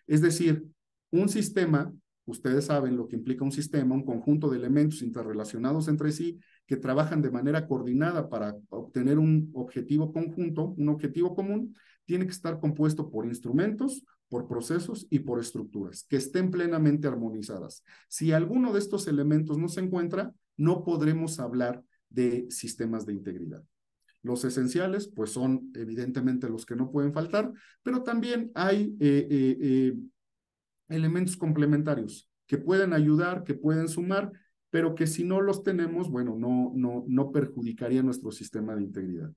Es decir, un sistema, ustedes saben lo que implica un sistema, un conjunto de elementos interrelacionados entre sí, que trabajan de manera coordinada para obtener un objetivo conjunto, un objetivo común, tiene que estar compuesto por instrumentos, por procesos y por estructuras, que estén plenamente armonizadas. Si alguno de estos elementos no se encuentra, no podremos hablar de sistemas de integridad. Los esenciales, pues son evidentemente los que no pueden faltar, pero también hay elementos complementarios que pueden ayudar, que pueden sumar, pero que si no los tenemos, bueno, no perjudicaría nuestro sistema de integridad.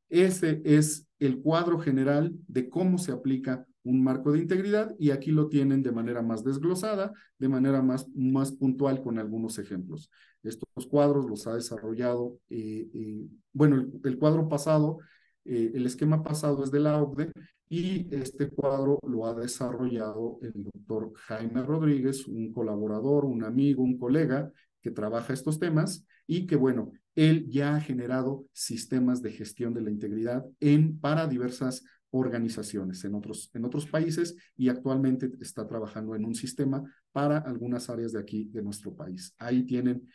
Ese es el cuadro general de cómo se aplica un marco de integridad y aquí lo tienen de manera más desglosada, de manera más puntual con algunos ejemplos. Estos cuadros los ha desarrollado, bueno, el cuadro pasado, el esquema pasado es de la OCDE y este cuadro lo ha desarrollado el doctor Jaime Rodríguez, un colaborador, un amigo, un colega que trabaja estos temas y que, bueno, él ya ha generado sistemas de gestión de la integridad para diversas organizaciones en otros países y actualmente está trabajando en un sistema para algunas áreas de aquí de nuestro país. Ahí tienen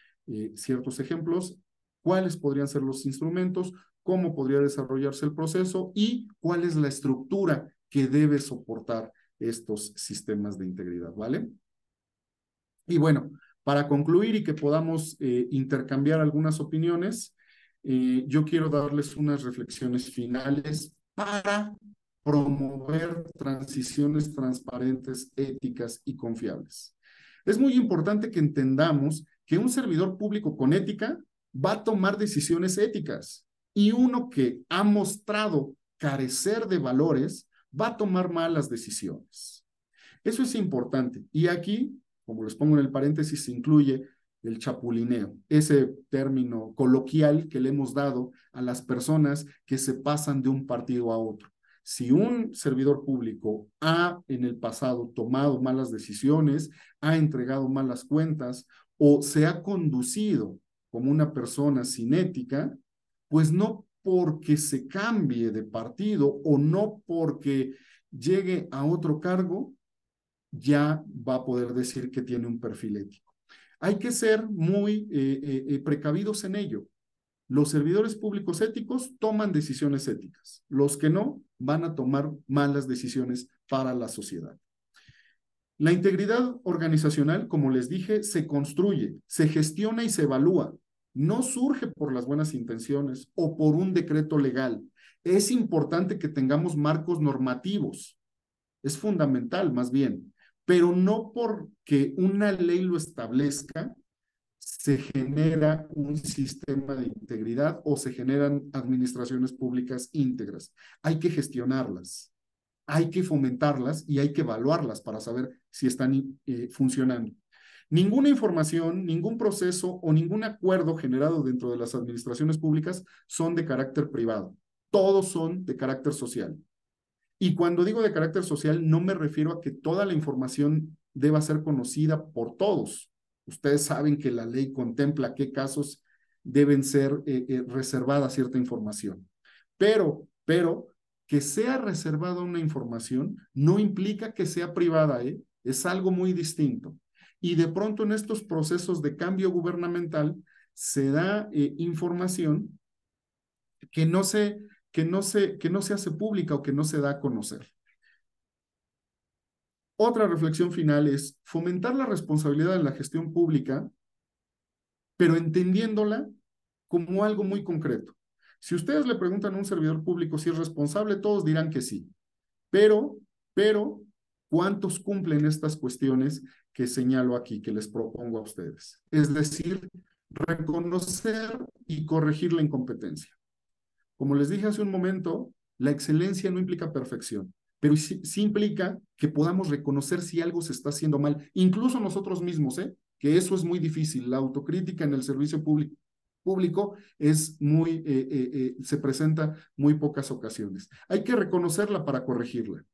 ciertos ejemplos, cuáles podrían ser los instrumentos, cómo podría desarrollarse el proceso y cuál es la estructura que debe soportar estos sistemas de integridad, ¿vale? Y bueno, para concluir y que podamos intercambiar algunas opiniones, yo quiero darles unas reflexiones finales para promover transiciones transparentes, éticas y confiables. Es muy importante que entendamos que un servidor público con ética va a tomar decisiones éticas y uno que ha mostrado carecer de valores va a tomar malas decisiones. Eso es importante. Y aquí, como les pongo en el paréntesis, se incluye el chapulineo, ese término coloquial que le hemos dado a las personas que se pasan de un partido a otro. Si un servidor público ha en el pasado tomado malas decisiones, ha entregado malas cuentas o se ha conducido como una persona sin ética, pues no porque se cambie de partido o no porque llegue a otro cargo, ya va a poder decir que tiene un perfil ético. Hay que ser muy precavidos en ello. Los servidores públicos éticos toman decisiones éticas. Los que no van a tomar malas decisiones para la sociedad. La integridad organizacional, como les dije, se construye, se gestiona y se evalúa. No surge por las buenas intenciones o por un decreto legal. Es importante que tengamos marcos normativos. Es fundamental, más bien, pero no porque una ley lo establezca, se genera un sistema de integridad o se generan administraciones públicas íntegras. Hay que gestionarlas, hay que fomentarlas y hay que evaluarlas para saber si están funcionando. Ninguna información, ningún proceso o ningún acuerdo generado dentro de las administraciones públicas son de carácter privado. Todos son de carácter social. Y cuando digo de carácter social, no me refiero a que toda la información deba ser conocida por todos. Ustedes saben que la ley contempla qué casos deben ser reservada cierta información. Pero que sea reservada una información no implica que sea privada, ¿eh? Es algo muy distinto. Y de pronto en estos procesos de cambio gubernamental se da información que no se hace pública o que no se da a conocer. Otra reflexión final es fomentar la responsabilidad en la gestión pública, pero entendiéndola como algo muy concreto. Si ustedes le preguntan a un servidor público si es responsable, todos dirán que sí. Pero, ¿cuántos cumplen estas cuestiones que señalo aquí, que les propongo a ustedes? Es decir, reconocer y corregir la incompetencia. Como les dije hace un momento, la excelencia no implica perfección, pero sí implica que podamos reconocer si algo se está haciendo mal, incluso nosotros mismos, que eso es muy difícil. La autocrítica en el servicio público es se presenta muy pocas ocasiones. Hay que reconocerla para corregirla.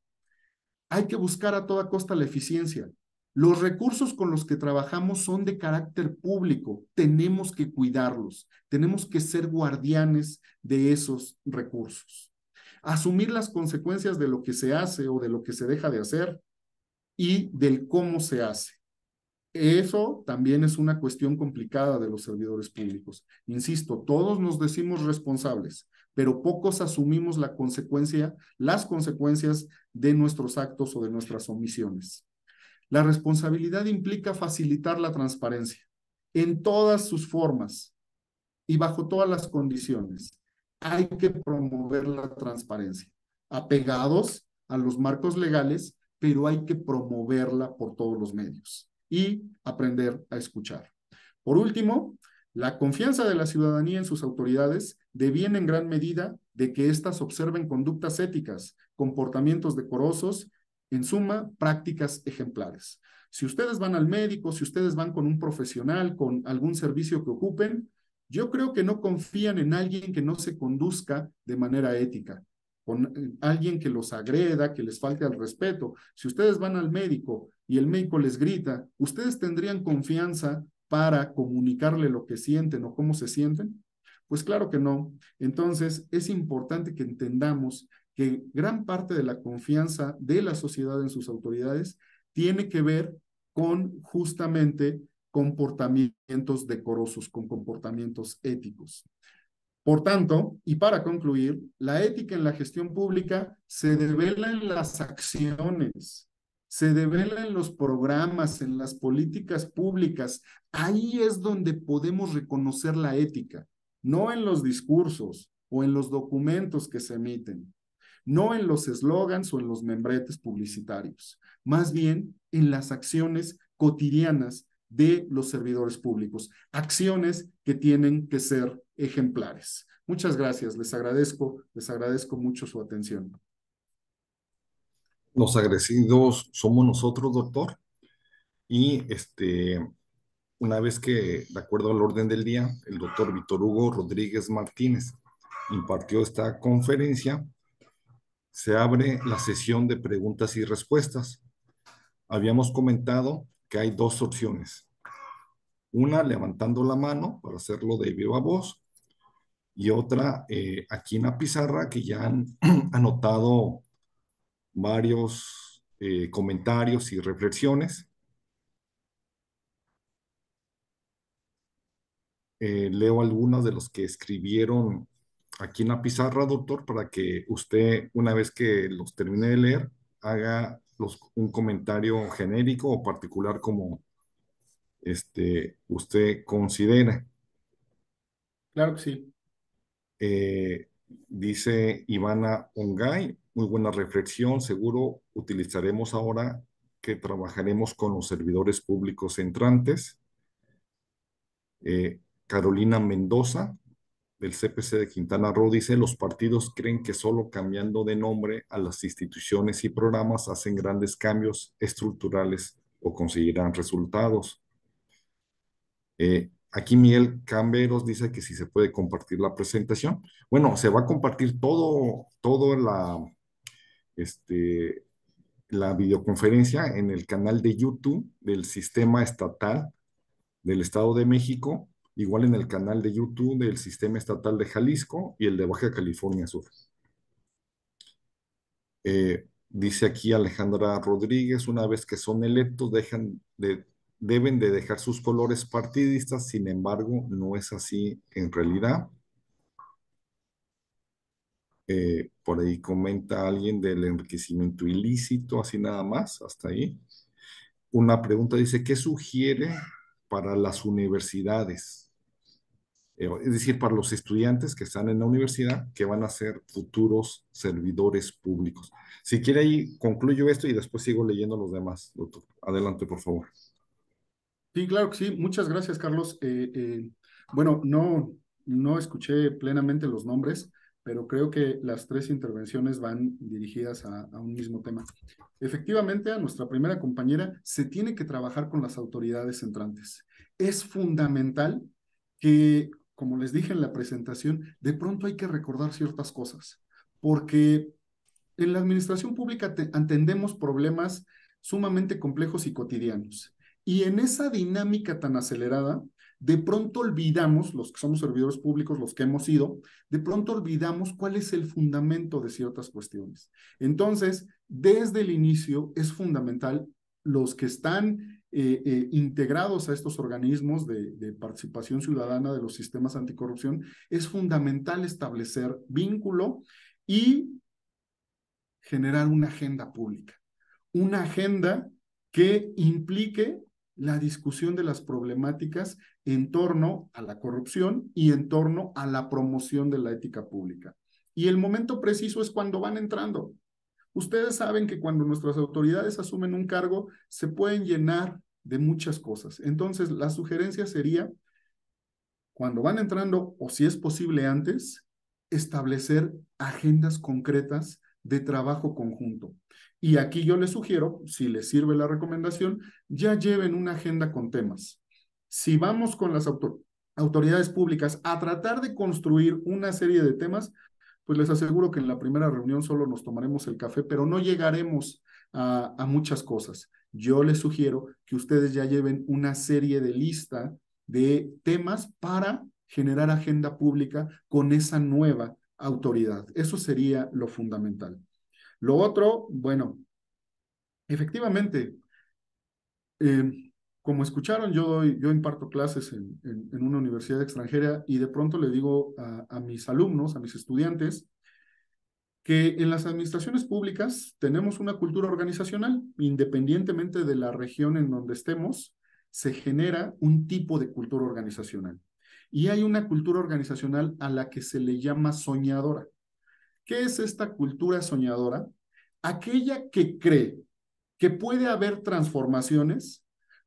Hay que buscar a toda costa la eficiencia. Los recursos con los que trabajamos son de carácter público, tenemos que cuidarlos, tenemos que ser guardianes de esos recursos. Asumir las consecuencias de lo que se hace o de lo que se deja de hacer y del cómo se hace. Eso también es una cuestión complicada de los servidores públicos. Insisto, todos nos decimos responsables, pero pocos asumimos las consecuencias de nuestros actos o de nuestras omisiones. La responsabilidad implica facilitar la transparencia en todas sus formas y bajo todas las condiciones. Hay que promover la transparencia, apegados a los marcos legales, pero hay que promoverla por todos los medios y aprender a escuchar. Por último, la confianza de la ciudadanía en sus autoridades deviene en gran medida de que éstas observen conductas éticas, comportamientos decorosos, en suma, prácticas ejemplares. Si ustedes van al médico, si ustedes van con un profesional, con algún servicio que ocupen, yo creo que no confían en alguien que no se conduzca de manera ética, con alguien que los agreda, que les falte al respeto. Si ustedes van al médico y el médico les grita, ¿ustedes tendrían confianza para comunicarle lo que sienten o cómo se sienten? Pues claro que no. Entonces, es importante que entendamos que gran parte de la confianza de la sociedad en sus autoridades tiene que ver con justamente comportamientos decorosos, con comportamientos éticos. Por tanto, y para concluir, la ética en la gestión pública se devela en las acciones, se devela en los programas, en las políticas públicas. Ahí es donde podemos reconocer la ética, no en los discursos o en los documentos que se emiten. no en los eslogans o en los membretes publicitarios, más bien en las acciones cotidianas de los servidores públicos, acciones que tienen que ser ejemplares. Muchas gracias, les agradezco mucho su atención. Los agradecidos somos nosotros, doctor, y una vez que, de acuerdo al orden del día, el doctor Víctor Hugo Rodríguez Martínez impartió esta conferencia, se abre la sesión de preguntas y respuestas. Habíamos comentado que hay dos opciones. Una, levantando la mano para hacerlo de viva voz, y otra aquí en la pizarra, que ya han anotado varios comentarios y reflexiones. Leo algunos de los que escribieron aquí en la pizarra, doctor, para que usted, una vez que los termine de leer, haga un comentario genérico o particular como usted considere. Claro que sí. Dice Ivana Ongay, muy buena reflexión, seguro utilizaremos ahora que trabajaremos con los servidores públicos entrantes. Carolina Mendoza, del CPC de Quintana Roo, dice, los partidos creen que solo cambiando de nombre a las instituciones y programas hacen grandes cambios estructurales o conseguirán resultados. Aquí Miguel Camberos dice que si se puede compartir la presentación. Bueno, se va a compartir todo la videoconferencia en el canal de YouTube del Sistema Estatal del Estado de México, igual en el canal de YouTube del Sistema Estatal de Jalisco y el de Baja California Sur. Dice aquí Alejandra Rodríguez, una vez que son electos deben de dejar sus colores partidistas, sin embargo, no es así en realidad. Por ahí comenta alguien del enriquecimiento ilícito, así nada más, hasta ahí. Una pregunta dice, ¿qué sugiere para las universidades? Es decir, para los estudiantes que están en la universidad, que van a ser futuros servidores públicos. Si quiere ahí concluyo esto y después sigo leyendo los demás, doctor. Adelante, por favor. Sí, claro que sí. Muchas gracias, Carlos. Bueno, no escuché plenamente los nombres, pero creo que las tres intervenciones van dirigidas a un mismo tema. Efectivamente, a nuestra primera compañera se tiene que trabajar con las autoridades entrantes. Es fundamental que, como les dije en la presentación, de pronto hay que recordar ciertas cosas, porque en la administración pública atendemos problemas sumamente complejos y cotidianos. Y en esa dinámica tan acelerada, de pronto olvidamos, los que somos servidores públicos, los que hemos ido, de pronto olvidamos cuál es el fundamento de ciertas cuestiones. Entonces, desde el inicio es fundamental los que están integrados a estos organismos de participación ciudadana de los sistemas anticorrupción, es fundamental establecer vínculo y generar una agenda pública, una agenda que implique la discusión de las problemáticas en torno a la corrupción y en torno a la promoción de la ética pública. Y el momento preciso es cuando van entrando. Ustedes saben que cuando nuestras autoridades asumen un cargo, se pueden llenar de muchas cosas. Entonces, la sugerencia sería, cuando van entrando, o si es posible antes, establecer agendas concretas de trabajo conjunto. Y aquí yo les sugiero, si les sirve la recomendación, ya lleven una agenda con temas. Si vamos con las autoridades públicas a tratar de construir una serie de temas, pues les aseguro que en la primera reunión solo nos tomaremos el café, pero no llegaremos a muchas cosas. Yo les sugiero que ustedes ya lleven una serie de lista de temas para generar agenda pública con esa nueva autoridad. Eso sería lo fundamental. Lo otro, bueno, efectivamente, como escucharon, yo imparto clases en una universidad extranjera y de pronto le digo a mis alumnos, a mis estudiantes, que en las administraciones públicas tenemos una cultura organizacional, independientemente de la región en donde estemos, se genera un tipo de cultura organizacional. Y hay una cultura organizacional a la que se le llama soñadora. ¿Qué es esta cultura soñadora? Aquella que cree que puede haber transformaciones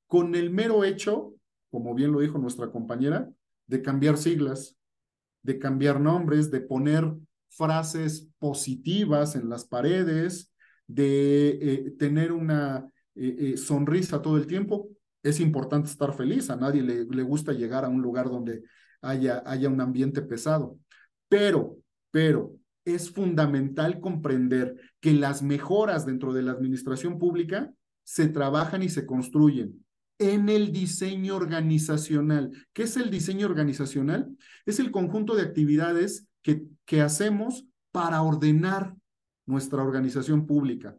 con el mero hecho, como bien lo dijo nuestra compañera, de cambiar siglas, de cambiar nombres, de poner frases positivas en las paredes, de tener una sonrisa todo el tiempo. Es importante estar feliz, a nadie le gusta llegar a un lugar donde haya un ambiente pesado, pero, pero es fundamental comprender que las mejoras dentro de la administración pública se trabajan y se construyen en el diseño organizacional. ¿Qué es el diseño organizacional? Es el conjunto de actividades que hacemos para ordenar nuestra organización pública,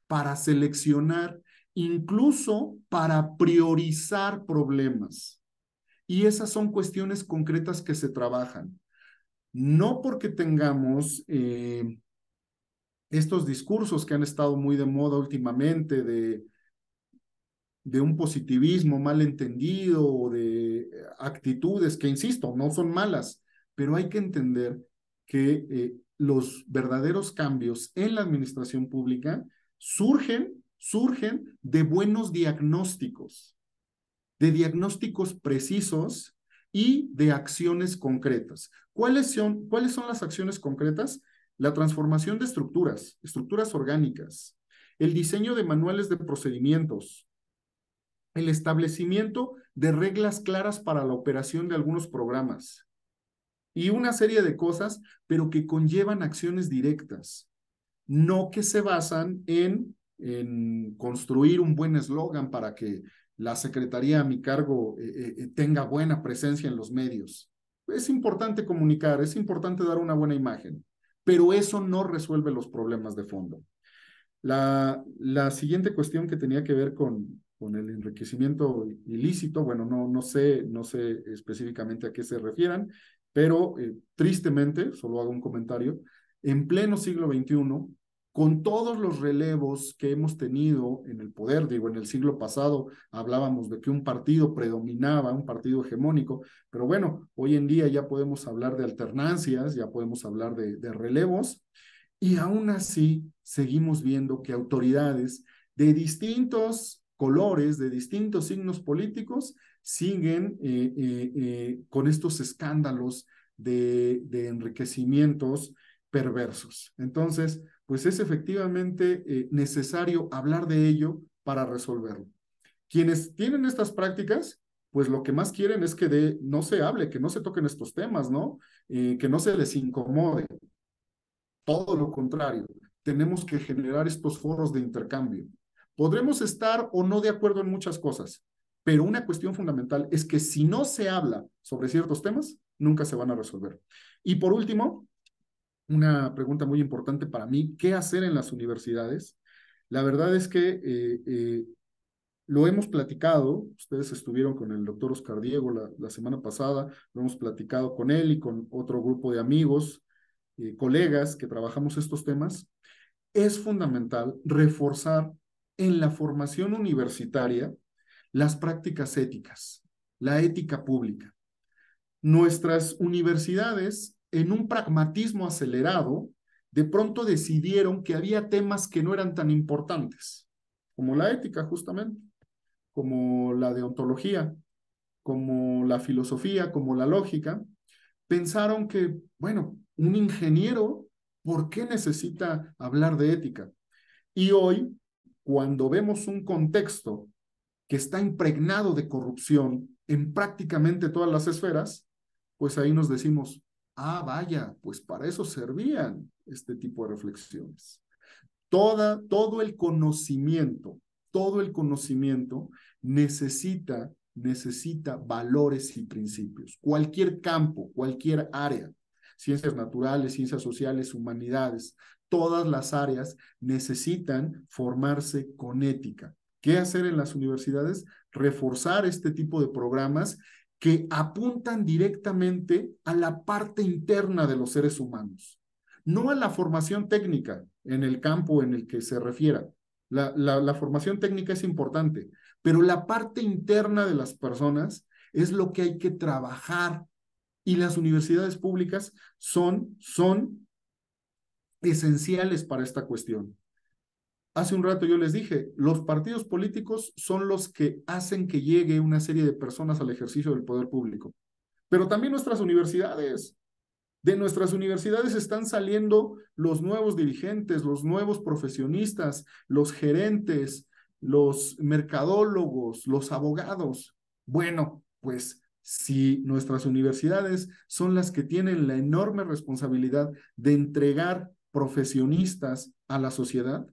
para seleccionar, incluso para priorizar problemas. Y esas son cuestiones concretas que se trabajan. No porque tengamos estos discursos que han estado muy de moda últimamente de un positivismo mal entendido o de actitudes que, insisto, no son malas, pero hay que entender que los verdaderos cambios en la administración pública surgen de buenos diagnósticos, de diagnósticos precisos y de acciones concretas. ¿Cuáles son las acciones concretas? La transformación de estructuras orgánicas, el diseño de manuales de procedimientos, el establecimiento de reglas claras para la operación de algunos programas y una serie de cosas, pero que conllevan acciones directas, no que se basan en construir un buen eslogan para que la secretaría a mi cargo tenga buena presencia en los medios. Es importante comunicar, es importante dar una buena imagen, pero eso no resuelve los problemas de fondo. La siguiente cuestión que tenía que ver con el enriquecimiento ilícito, bueno, no sé específicamente a qué se refieran, pero tristemente, solo hago un comentario, en pleno siglo XXI, con todos los relevos que hemos tenido en el poder, digo, en el siglo pasado hablábamos de que un partido predominaba, un partido hegemónico, pero bueno, hoy en día ya podemos hablar de alternancias, ya podemos hablar de relevos, y aún así seguimos viendo que autoridades de distintos colores, de distintos signos políticos, siguen con estos escándalos de enriquecimientos perversos. Entonces, pues es efectivamente necesario hablar de ello para resolverlo. Quienes tienen estas prácticas, pues lo que más quieren es que no se hable, que no se toquen estos temas, ¿no? Que no se les incomode. Todo lo contrario, tenemos que generar estos foros de intercambio. Podremos estar o no de acuerdo en muchas cosas, pero una cuestión fundamental es que si no se habla sobre ciertos temas, nunca se van a resolver. Y por último, una pregunta muy importante para mí, ¿qué hacer en las universidades? La verdad es que lo hemos platicado, ustedes estuvieron con el doctor Oscar Diego la semana pasada, lo hemos platicado con él y con otro grupo de amigos, colegas que trabajamos estos temas. Es fundamental reforzar en la formación universitaria las prácticas éticas, la ética pública. Nuestras universidades, en un pragmatismo acelerado, de pronto decidieron que había temas que no eran tan importantes, como la ética justamente, como la deontología, como la filosofía, como la lógica. Pensaron que, bueno, un ingeniero, ¿por qué necesita hablar de ética? Y hoy, cuando vemos un contexto que está impregnado de corrupción en prácticamente todas las esferas, pues ahí nos decimos, ah, vaya, pues para eso servían este tipo de reflexiones. Todo el conocimiento necesita valores y principios. Cualquier campo, cualquier área, ciencias naturales, ciencias sociales, humanidades, todas las áreas necesitan formarse con ética. ¿Qué hacer en las universidades? Reforzar este tipo de programas que apuntan directamente a la parte interna de los seres humanos, no a la formación técnica en el campo en el que se refiera. La formación técnica es importante, pero la parte interna de las personas es lo que hay que trabajar, y las universidades públicas son esenciales para esta cuestión. Hace un rato yo les dije, los partidos políticos son los que hacen que llegue una serie de personas al ejercicio del poder público, pero también nuestras universidades. De nuestras universidades están saliendo los nuevos dirigentes, los nuevos profesionistas, los gerentes, los mercadólogos, los abogados. Bueno, pues si nuestras universidades son las que tienen la enorme responsabilidad de entregar profesionistas a la sociedad,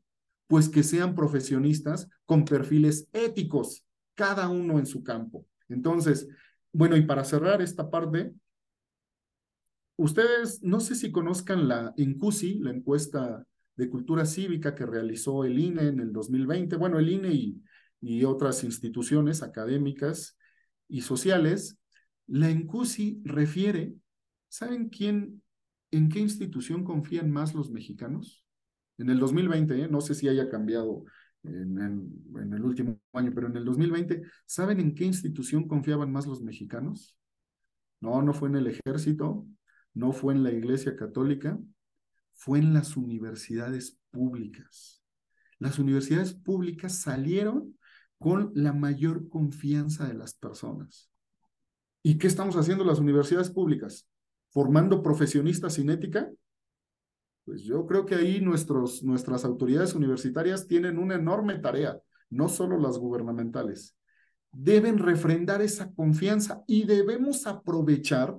pues que sean profesionistas con perfiles éticos, cada uno en su campo. Entonces, bueno, y para cerrar esta parte, ustedes no sé si conozcan la INCUSI, la encuesta de cultura cívica que realizó el INE en el 2020, bueno, el INE y otras instituciones académicas y sociales. La INCUSI refiere, ¿saben en qué institución confían más los mexicanos? En el 2020, no sé si haya cambiado en el último año, pero en el 2020, ¿saben en qué institución confiaban más los mexicanos? No, no fue en el ejército, no fue en la Iglesia Católica, fue en las universidades públicas. Las universidades públicas salieron con la mayor confianza de las personas. ¿Y qué estamos haciendo las universidades públicas? ¿Formando profesionistas sin ética? Pues yo creo que ahí nuestras autoridades universitarias tienen una enorme tarea, no solo las gubernamentales. Deben refrendar esa confianza y debemos aprovechar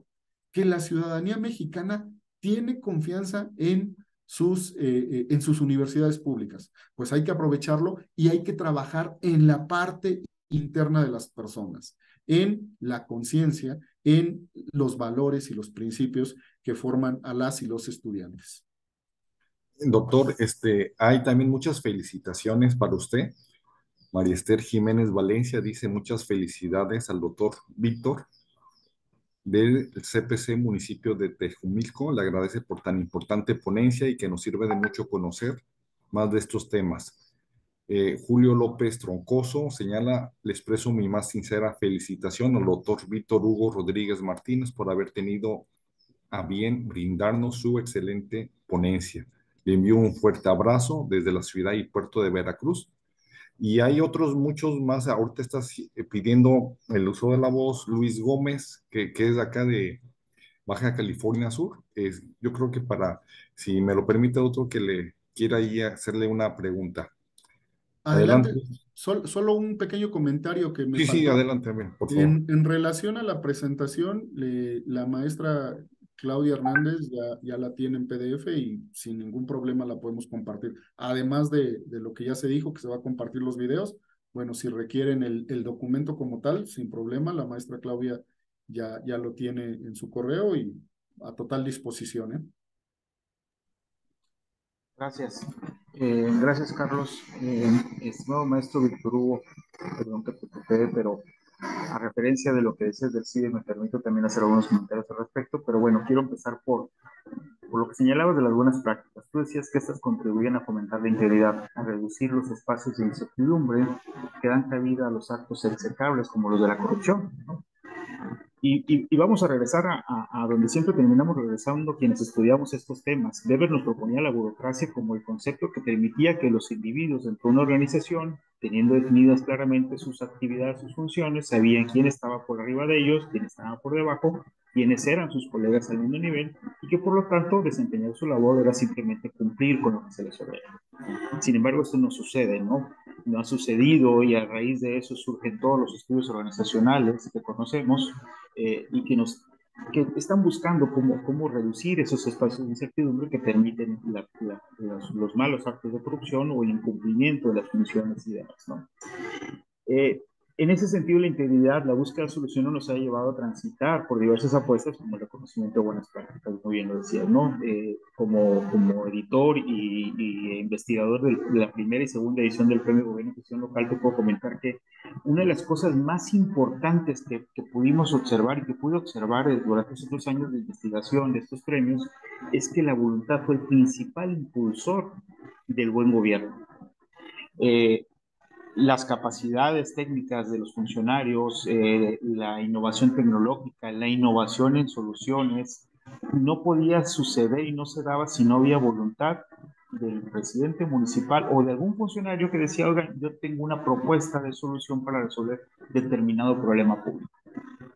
que la ciudadanía mexicana tiene confianza en sus universidades públicas. Pues hay que aprovecharlo y hay que trabajar en la parte interna de las personas, en la conciencia, en los valores y los principios que forman a las y los estudiantes. Doctor, hay también muchas felicitaciones para usted. María Esther Jiménez Valencia dice muchas felicidades al doctor Víctor del CPC municipio de Tejumilco. Le agradece por tan importante ponencia y que nos sirve de mucho conocer más de estos temas. Julio López Troncoso señala, le expreso mi más sincera felicitación al doctor Víctor Hugo Rodríguez Martínez por haber tenido a bien brindarnos su excelente ponencia. Le envío un fuerte abrazo desde la ciudad y puerto de Veracruz. Y hay otros muchos más. Ahorita estás pidiendo el uso de la voz Luis Gómez, que es de acá de Baja California Sur. Yo creo que si me lo permite, otro que le quiera ahí hacerle una pregunta. Adelante, Adelante. solo un pequeño comentario que me Sí, sí, faltó. adelante, por favor. En relación a la presentación, la maestra Claudia Hernández ya la tiene en PDF y sin ningún problema la podemos compartir. Además de lo que ya se dijo, que se va a compartir los videos, bueno, si requieren el documento como tal, sin problema, la maestra Claudia ya lo tiene en su correo y a total disposición, ¿eh? Gracias. Gracias, Carlos. Estimado maestro Víctor Hugo, perdón que te toqué, pero a referencia de lo que dices del CIDE, me permito también hacer algunos comentarios al respecto, pero bueno, quiero empezar por lo que señalabas de las buenas prácticas. Tú decías que estas contribuyen a fomentar la integridad, a reducir los espacios de incertidumbre que dan cabida a los actos execrables como los de la corrupción, ¿no? Y vamos a regresar a donde siempre terminamos regresando quienes estudiamos estos temas. Weber nos proponía la burocracia como el concepto que permitía que los individuos dentro de una organización, teniendo definidas claramente sus actividades, sus funciones, sabían quién estaba por arriba de ellos, quién estaba por debajo, quiénes eran sus colegas al mismo nivel, y que por lo tanto desempeñar su labor era simplemente cumplir con lo que se les ordena. Sin embargo, esto no sucede, ¿no? No ha sucedido y a raíz de eso surgen todos los estudios organizacionales que conocemos y que están buscando cómo reducir esos espacios de incertidumbre que permiten los malos actos de corrupción o el incumplimiento de las funciones y demás, ¿no? En ese sentido, la integridad, la búsqueda de soluciones nos ha llevado a transitar por diversas apuestas, como el reconocimiento de buenas prácticas, muy bien lo decías, ¿no? Como editor y investigador de la primera y segunda edición del Premio Gobierno y Gestión Local, te puedo comentar que una de las cosas más importantes que pudimos observar y que pude observar durante estos 2 años de investigación de estos premios es que la voluntad fue el principal impulsor del buen gobierno. Las capacidades técnicas de los funcionarios, la innovación tecnológica, la innovación en soluciones, no podía suceder y no se daba si no había voluntad del presidente municipal o de algún funcionario que decía, oigan, yo tengo una propuesta de solución para resolver determinado problema público.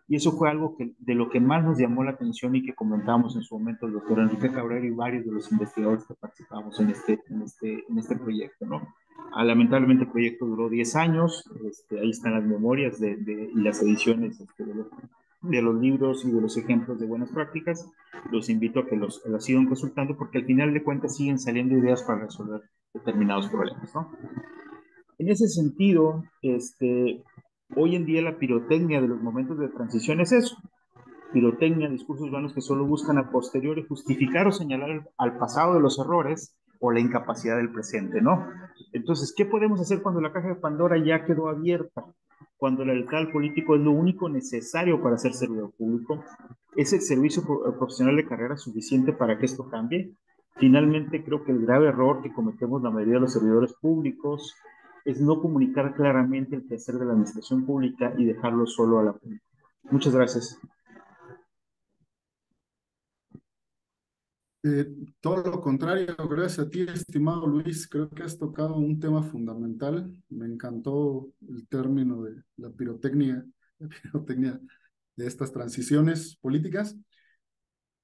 Y eso fue algo de lo que más nos llamó la atención y que comentamos en su momento el doctor Enrique Cabrera y varios de los investigadores que participamos en este proyecto, ¿no? Lamentablemente el proyecto duró 10 años, ahí están las memorias y las ediciones de los libros y de los ejemplos de buenas prácticas. Los invito a que los sigan consultando porque al final de cuentas siguen saliendo ideas para resolver determinados problemas, ¿no? En ese sentido, hoy en día la pirotecnia de los momentos de transición es eso. Pirotecnia, discursos vanos que solo buscan a posteriori justificar o señalar al pasado de los errores o la incapacidad del presente, ¿no? Entonces, ¿qué podemos hacer cuando la caja de Pandora ya quedó abierta? Cuando el alcalde político es lo único necesario para ser servidor público. ¿Es el servicio profesional de carrera suficiente para que esto cambie? Finalmente, creo que el grave error que cometemos la mayoría de los servidores públicos es no comunicar claramente el quehacer de la administración pública y dejarlo solo a la política. Muchas gracias. Todo lo contrario, gracias a ti, estimado Luis. Creo que has tocado un tema fundamental. Me encantó el término de la pirotecnia de estas transiciones políticas.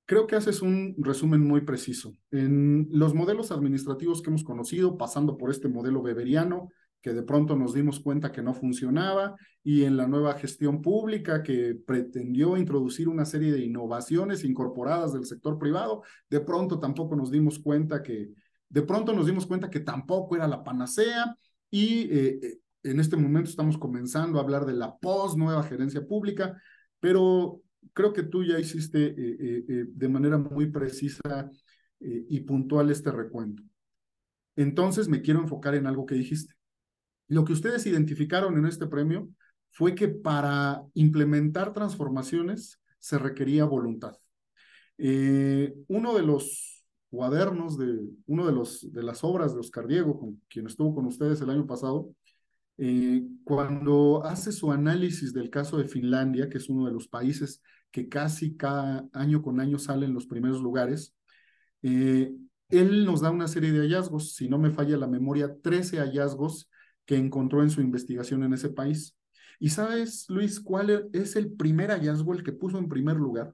Creo que haces un resumen muy preciso. En los modelos administrativos que hemos conocido, pasando por este modelo weberiano, que de pronto nos dimos cuenta que no funcionaba, y en la nueva gestión pública que pretendió introducir una serie de innovaciones incorporadas del sector privado, de pronto nos dimos cuenta que tampoco era la panacea, y en este momento estamos comenzando a hablar de la nueva gerencia pública, pero creo que tú ya hiciste de manera muy precisa y puntual este recuento. Entonces me quiero enfocar en algo que dijiste. Lo que ustedes identificaron en este premio fue que para implementar transformaciones se requería voluntad. Uno de los cuadernos uno de las obras de Oscar Diego, quien estuvo con ustedes el año pasado, cuando hace su análisis del caso de Finlandia, que es uno de los países que casi cada año con año sale en los primeros lugares, él nos da una serie de hallazgos, si no me falla la memoria, 13 hallazgos que encontró en su investigación en ese país. ¿Y sabes, Luis, cuál es el primer hallazgo, el que puso en primer lugar?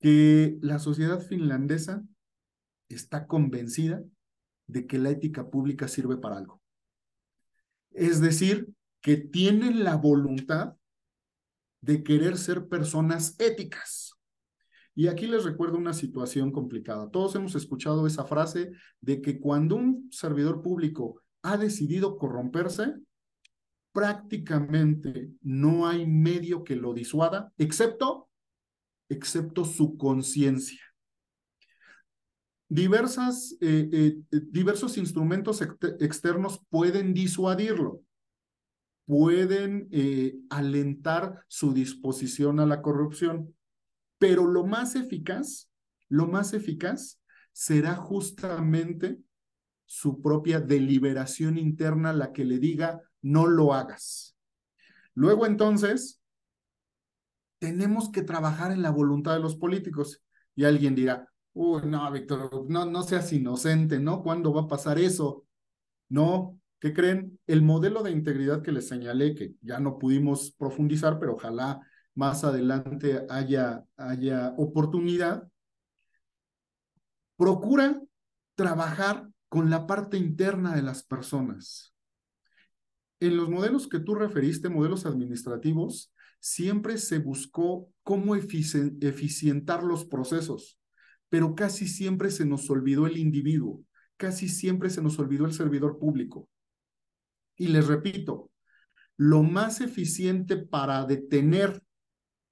Que la sociedad finlandesa está convencida de que la ética pública sirve para algo. Es decir, que tienen la voluntad de querer ser personas éticas. Y aquí les recuerdo una situación complicada. Todos hemos escuchado esa frase de que cuando un servidor público ha decidido corromperse, prácticamente no hay medio que lo disuada, excepto su conciencia. Diversos instrumentos externos pueden disuadirlo, pueden alentar su disposición a la corrupción, pero lo más eficaz será justamente su propia deliberación interna la que le diga, no lo hagas. Luego entonces, tenemos que trabajar en la voluntad de los políticos. Y alguien dirá, uy, no, Víctor, no seas inocente, ¿no? ¿Cuándo va a pasar eso? No, ¿qué creen? El modelo de integridad que les señalé, que ya no pudimos profundizar, pero ojalá más adelante haya oportunidad, procura trabajar con la parte interna de las personas. En los modelos que tú referiste, modelos administrativos, siempre se buscó cómo eficientar los procesos, pero casi siempre se nos olvidó el individuo, casi siempre se nos olvidó el servidor público. Y les repito, lo más eficiente para detener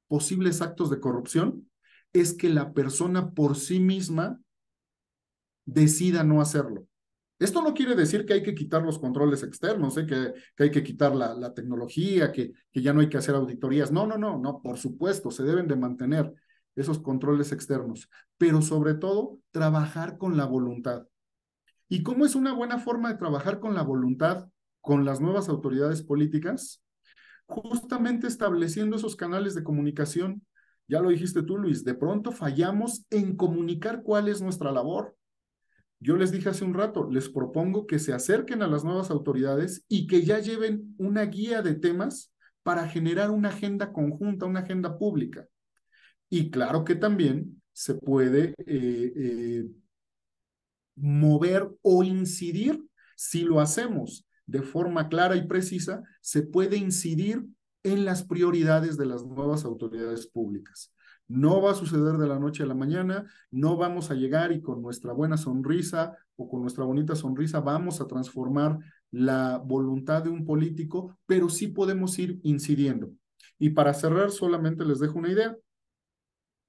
posibles actos de corrupción es que la persona por sí misma decida no hacerlo. Esto no quiere decir que hay que quitar los controles externos, que hay que quitar la tecnología, que ya no hay que hacer auditorías. No, por supuesto, se deben de mantener esos controles externos, pero sobre todo trabajar con la voluntad. ¿Y cómo es una buena forma de trabajar con la voluntad con las nuevas autoridades políticas? Justamente estableciendo esos canales de comunicación Ya lo dijiste tú, Luis, de pronto fallamos en comunicar cuál es nuestra labor. Yo les dije hace un rato, les propongo que se acerquen a las nuevas autoridades y que ya lleven una guía de temas para generar una agenda conjunta, una agenda pública. Y claro que también se puede mover o incidir si lo hacemos de forma clara y precisa, se puede incidir en las prioridades de las nuevas autoridades públicas. No va a suceder de la noche a la mañana, no vamos a llegar y con nuestra buena sonrisa o con nuestra bonita sonrisa vamos a transformar la voluntad de un político, pero sí podemos ir incidiendo. Y para cerrar, solamente les dejo una idea,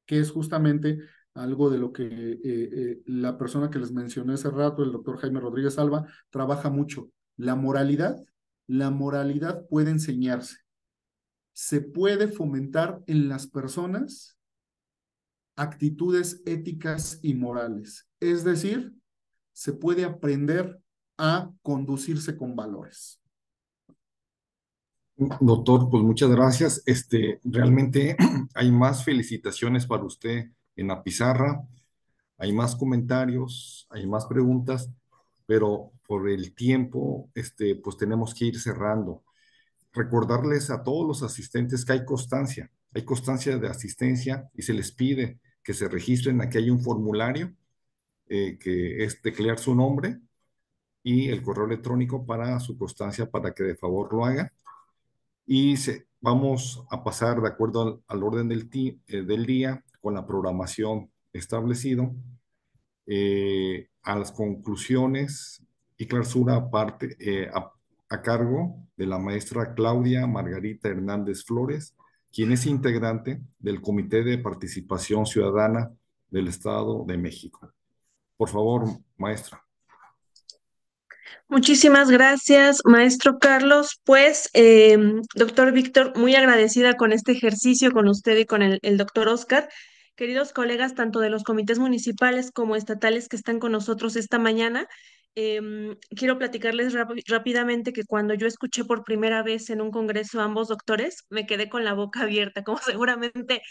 que es justamente algo de lo que la persona que les mencioné hace rato, el doctor Jaime Rodríguez Alba, trabaja mucho. La moralidad puede enseñarse. Se puede fomentar en las personas actitudes éticas y morales. Es decir, se puede aprender a conducirse con valores. Doctor, pues muchas gracias. Realmente hay más felicitaciones para usted en la pizarra, hay más comentarios, hay más preguntas, pero por el tiempo, pues tenemos que ir cerrando. Recordarles a todos los asistentes que hay constancia de asistencia y se les pide que se registren. Aquí hay un formulario que es teclear su nombre y el correo electrónico para su constancia para que de favor lo hagan. Y vamos a pasar de acuerdo al orden del día con la programación establecido a las conclusiones y clausura aparte a cargo de la maestra Claudia Margarita Hernández Flores, quien es integrante del Comité de Participación Ciudadana del Estado de México. Por favor, maestra. Muchísimas gracias, maestro Carlos. Pues, doctor Víctor, muy agradecida con este ejercicio, con usted y con el doctor Oscar. Queridos colegas, tanto de los comités municipales como estatales que están con nosotros esta mañana, quiero platicarles rápidamente que cuando yo escuché por primera vez en un congreso a ambos doctores, me quedé con la boca abierta, como seguramente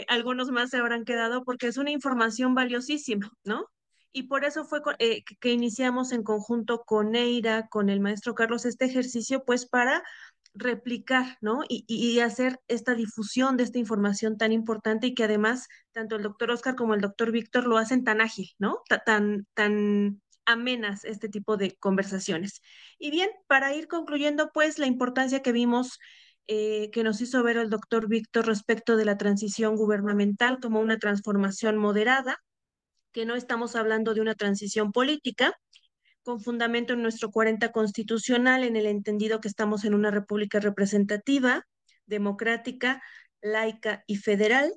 algunos más se habrán quedado, porque es una información valiosísima, ¿no? Y por eso fue que iniciamos en conjunto con Neira, con el maestro Carlos, este ejercicio, pues para replicar, ¿no? Y hacer esta difusión de esta información tan importante y que además tanto el doctor Oscar como el doctor Víctor lo hacen tan ágil, ¿no? Tan amenas este tipo de conversaciones. Y bien, para ir concluyendo, pues la importancia que vimos que nos hizo ver el doctor Víctor respecto de la transición gubernamental como una transformación moderada, que no estamos hablando de una transición política, con fundamento en nuestro 40 constitucional, en el entendido que estamos en una república representativa, democrática, laica y federal.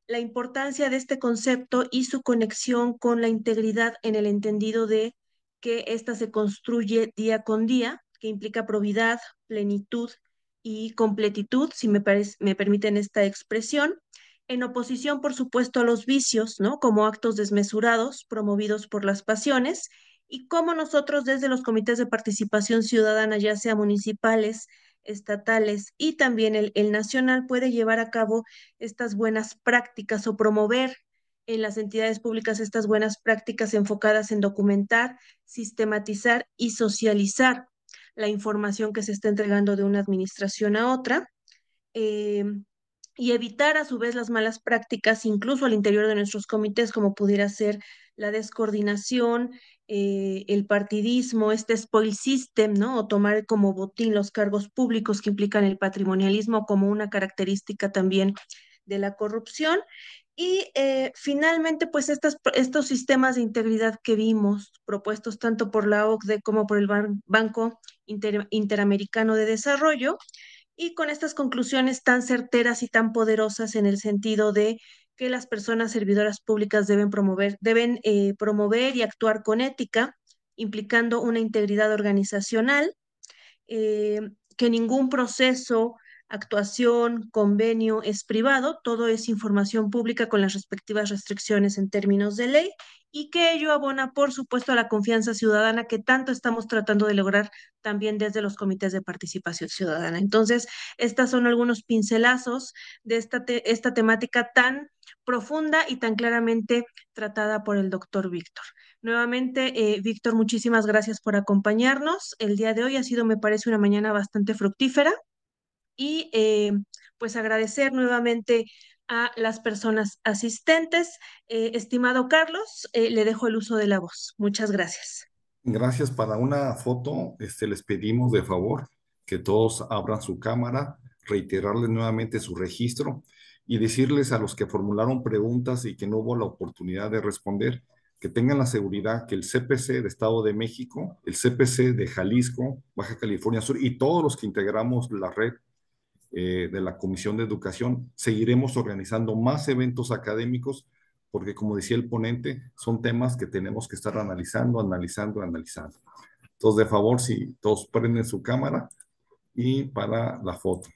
La importancia de este concepto y su conexión con la integridad en el entendido de que ésta se construye día con día, que implica probidad, plenitud y completitud, si me permiten esta expresión, en oposición, por supuesto, a los vicios, ¿no? Como actos desmesurados promovidos por las pasiones, y cómo nosotros desde los comités de participación ciudadana, ya sea municipales, estatales y también el nacional, puede llevar a cabo estas buenas prácticas o promover en las entidades públicas estas buenas prácticas enfocadas en documentar, sistematizar y socializar la información que se está entregando de una administración a otra. Eh, y evitar a su vez las malas prácticas, incluso al interior de nuestros comités, como pudiera ser la descoordinación, el partidismo, este spoil system, ¿no? O tomar como botín los cargos públicos que implican el patrimonialismo como una característica también de la corrupción. Y finalmente, pues estos sistemas de integridad que vimos, propuestos tanto por la OCDE como por el Banco Interamericano de Desarrollo, y con estas conclusiones tan certeras y tan poderosas en el sentido de que las personas servidoras públicas deben promover y actuar con ética, implicando una integridad organizacional, que ningún proceso actuación, convenio es privado, todo es información pública con las respectivas restricciones en términos de ley y que ello abona, por supuesto, a la confianza ciudadana que tanto estamos tratando de lograr también desde los comités de participación ciudadana. Entonces, estas son algunos pincelazos de esta temática tan profunda y tan claramente tratada por el doctor Víctor. Nuevamente, Víctor, muchísimas gracias por acompañarnos. El día de hoy ha sido, me parece, una mañana bastante fructífera y pues agradecer nuevamente a las personas asistentes. Estimado Carlos, le dejo el uso de la voz. Muchas gracias. Gracias. Para una foto, les pedimos de favor que todos abran su cámara, reiterarles nuevamente su registro y decirles a los que formularon preguntas y que no hubo la oportunidad de responder, que tengan la seguridad que el CPC de Estado de México, el CPC de Jalisco, Baja California Sur y todos los que integramos la red de la Comisión de Educación, seguiremos organizando más eventos académicos porque, como decía el ponente, son temas que tenemos que estar analizando. Entonces, de favor, si todos prenden su cámara y para la foto.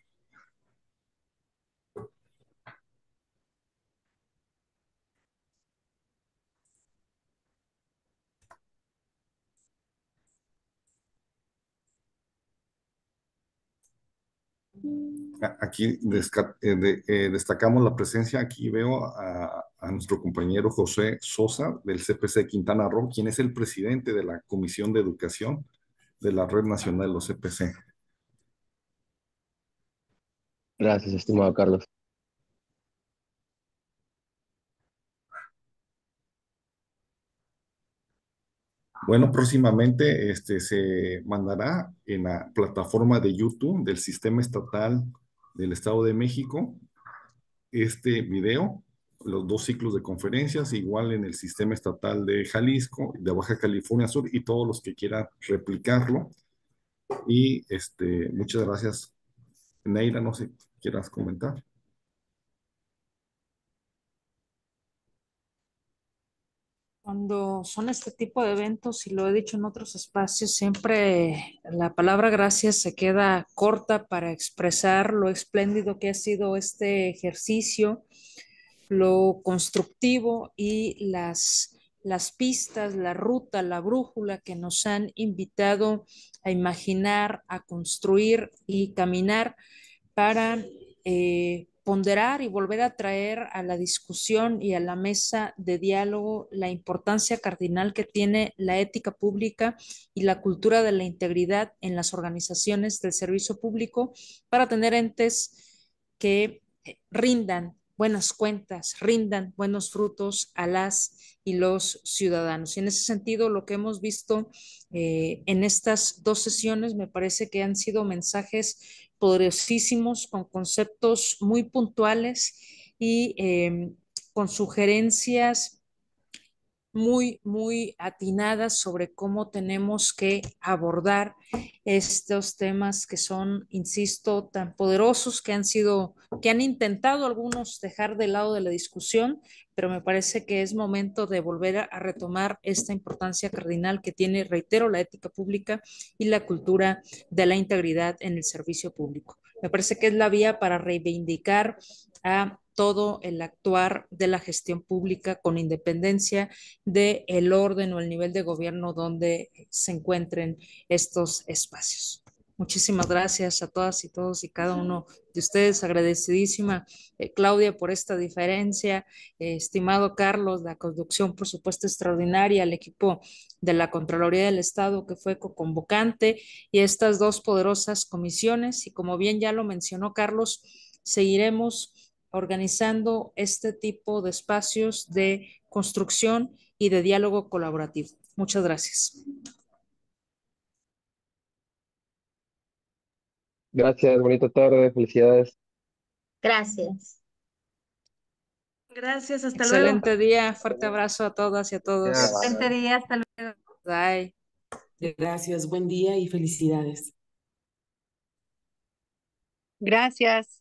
Aquí destacamos la presencia, aquí veo a nuestro compañero José Sosa del CPC Quintana Roo, quien es el presidente de la Comisión de Educación de la Red Nacional de los CPC. Gracias, estimado Carlos. Bueno, próximamente se mandará en la plataforma de YouTube del Sistema Estatal del Estado de México este video, los 2 ciclos de conferencias, igual en el Sistema Estatal de Jalisco, de Baja California Sur y todos los que quieran replicarlo. Y muchas gracias. Neira, no sé, ¿quieras comentar? Cuando son este tipo de eventos, y lo he dicho en otros espacios, siempre la palabra gracias se queda corta para expresar lo espléndido que ha sido este ejercicio, lo constructivo y las pistas, la ruta, la brújula que nos han invitado a imaginar, a construir y caminar para ponderar y volver a traer a la discusión y a la mesa de diálogo la importancia cardinal que tiene la ética pública y la cultura de la integridad en las organizaciones del servicio público para tener entes que rindan buenas cuentas, rindan buenos frutos a las y los ciudadanos. Y en ese sentido, lo que hemos visto en estas 2 sesiones me parece que han sido mensajes poderosísimos, con conceptos muy puntuales y con sugerencias muy atinadas sobre cómo tenemos que abordar estos temas que son, insisto, tan poderosos que han intentado algunos dejar de lado de la discusión, pero me parece que es momento de volver a retomar esta importancia cardinal que tiene, reitero, la ética pública y la cultura de la integridad en el servicio público. Me parece que es la vía para reivindicar a todo el actuar de la gestión pública con independencia del orden o el nivel de gobierno donde se encuentren estos espacios. Muchísimas gracias a todas y todos y cada uno de ustedes. Agradecidísima, Claudia, por esta diferencia. Estimado Carlos, la conducción, por supuesto, extraordinaria, al equipo de la Contraloría del Estado que fue co-convocante y estas 2 poderosas comisiones. Y como bien ya lo mencionó Carlos, seguiremos organizando este tipo de espacios de construcción y de diálogo colaborativo. Muchas gracias. Gracias, bonita tarde, felicidades. Gracias. Gracias, hasta luego. Excelente día, fuerte abrazo a todas y a todos. Excelente día, hasta luego. Bye. Gracias, buen día y felicidades. Gracias.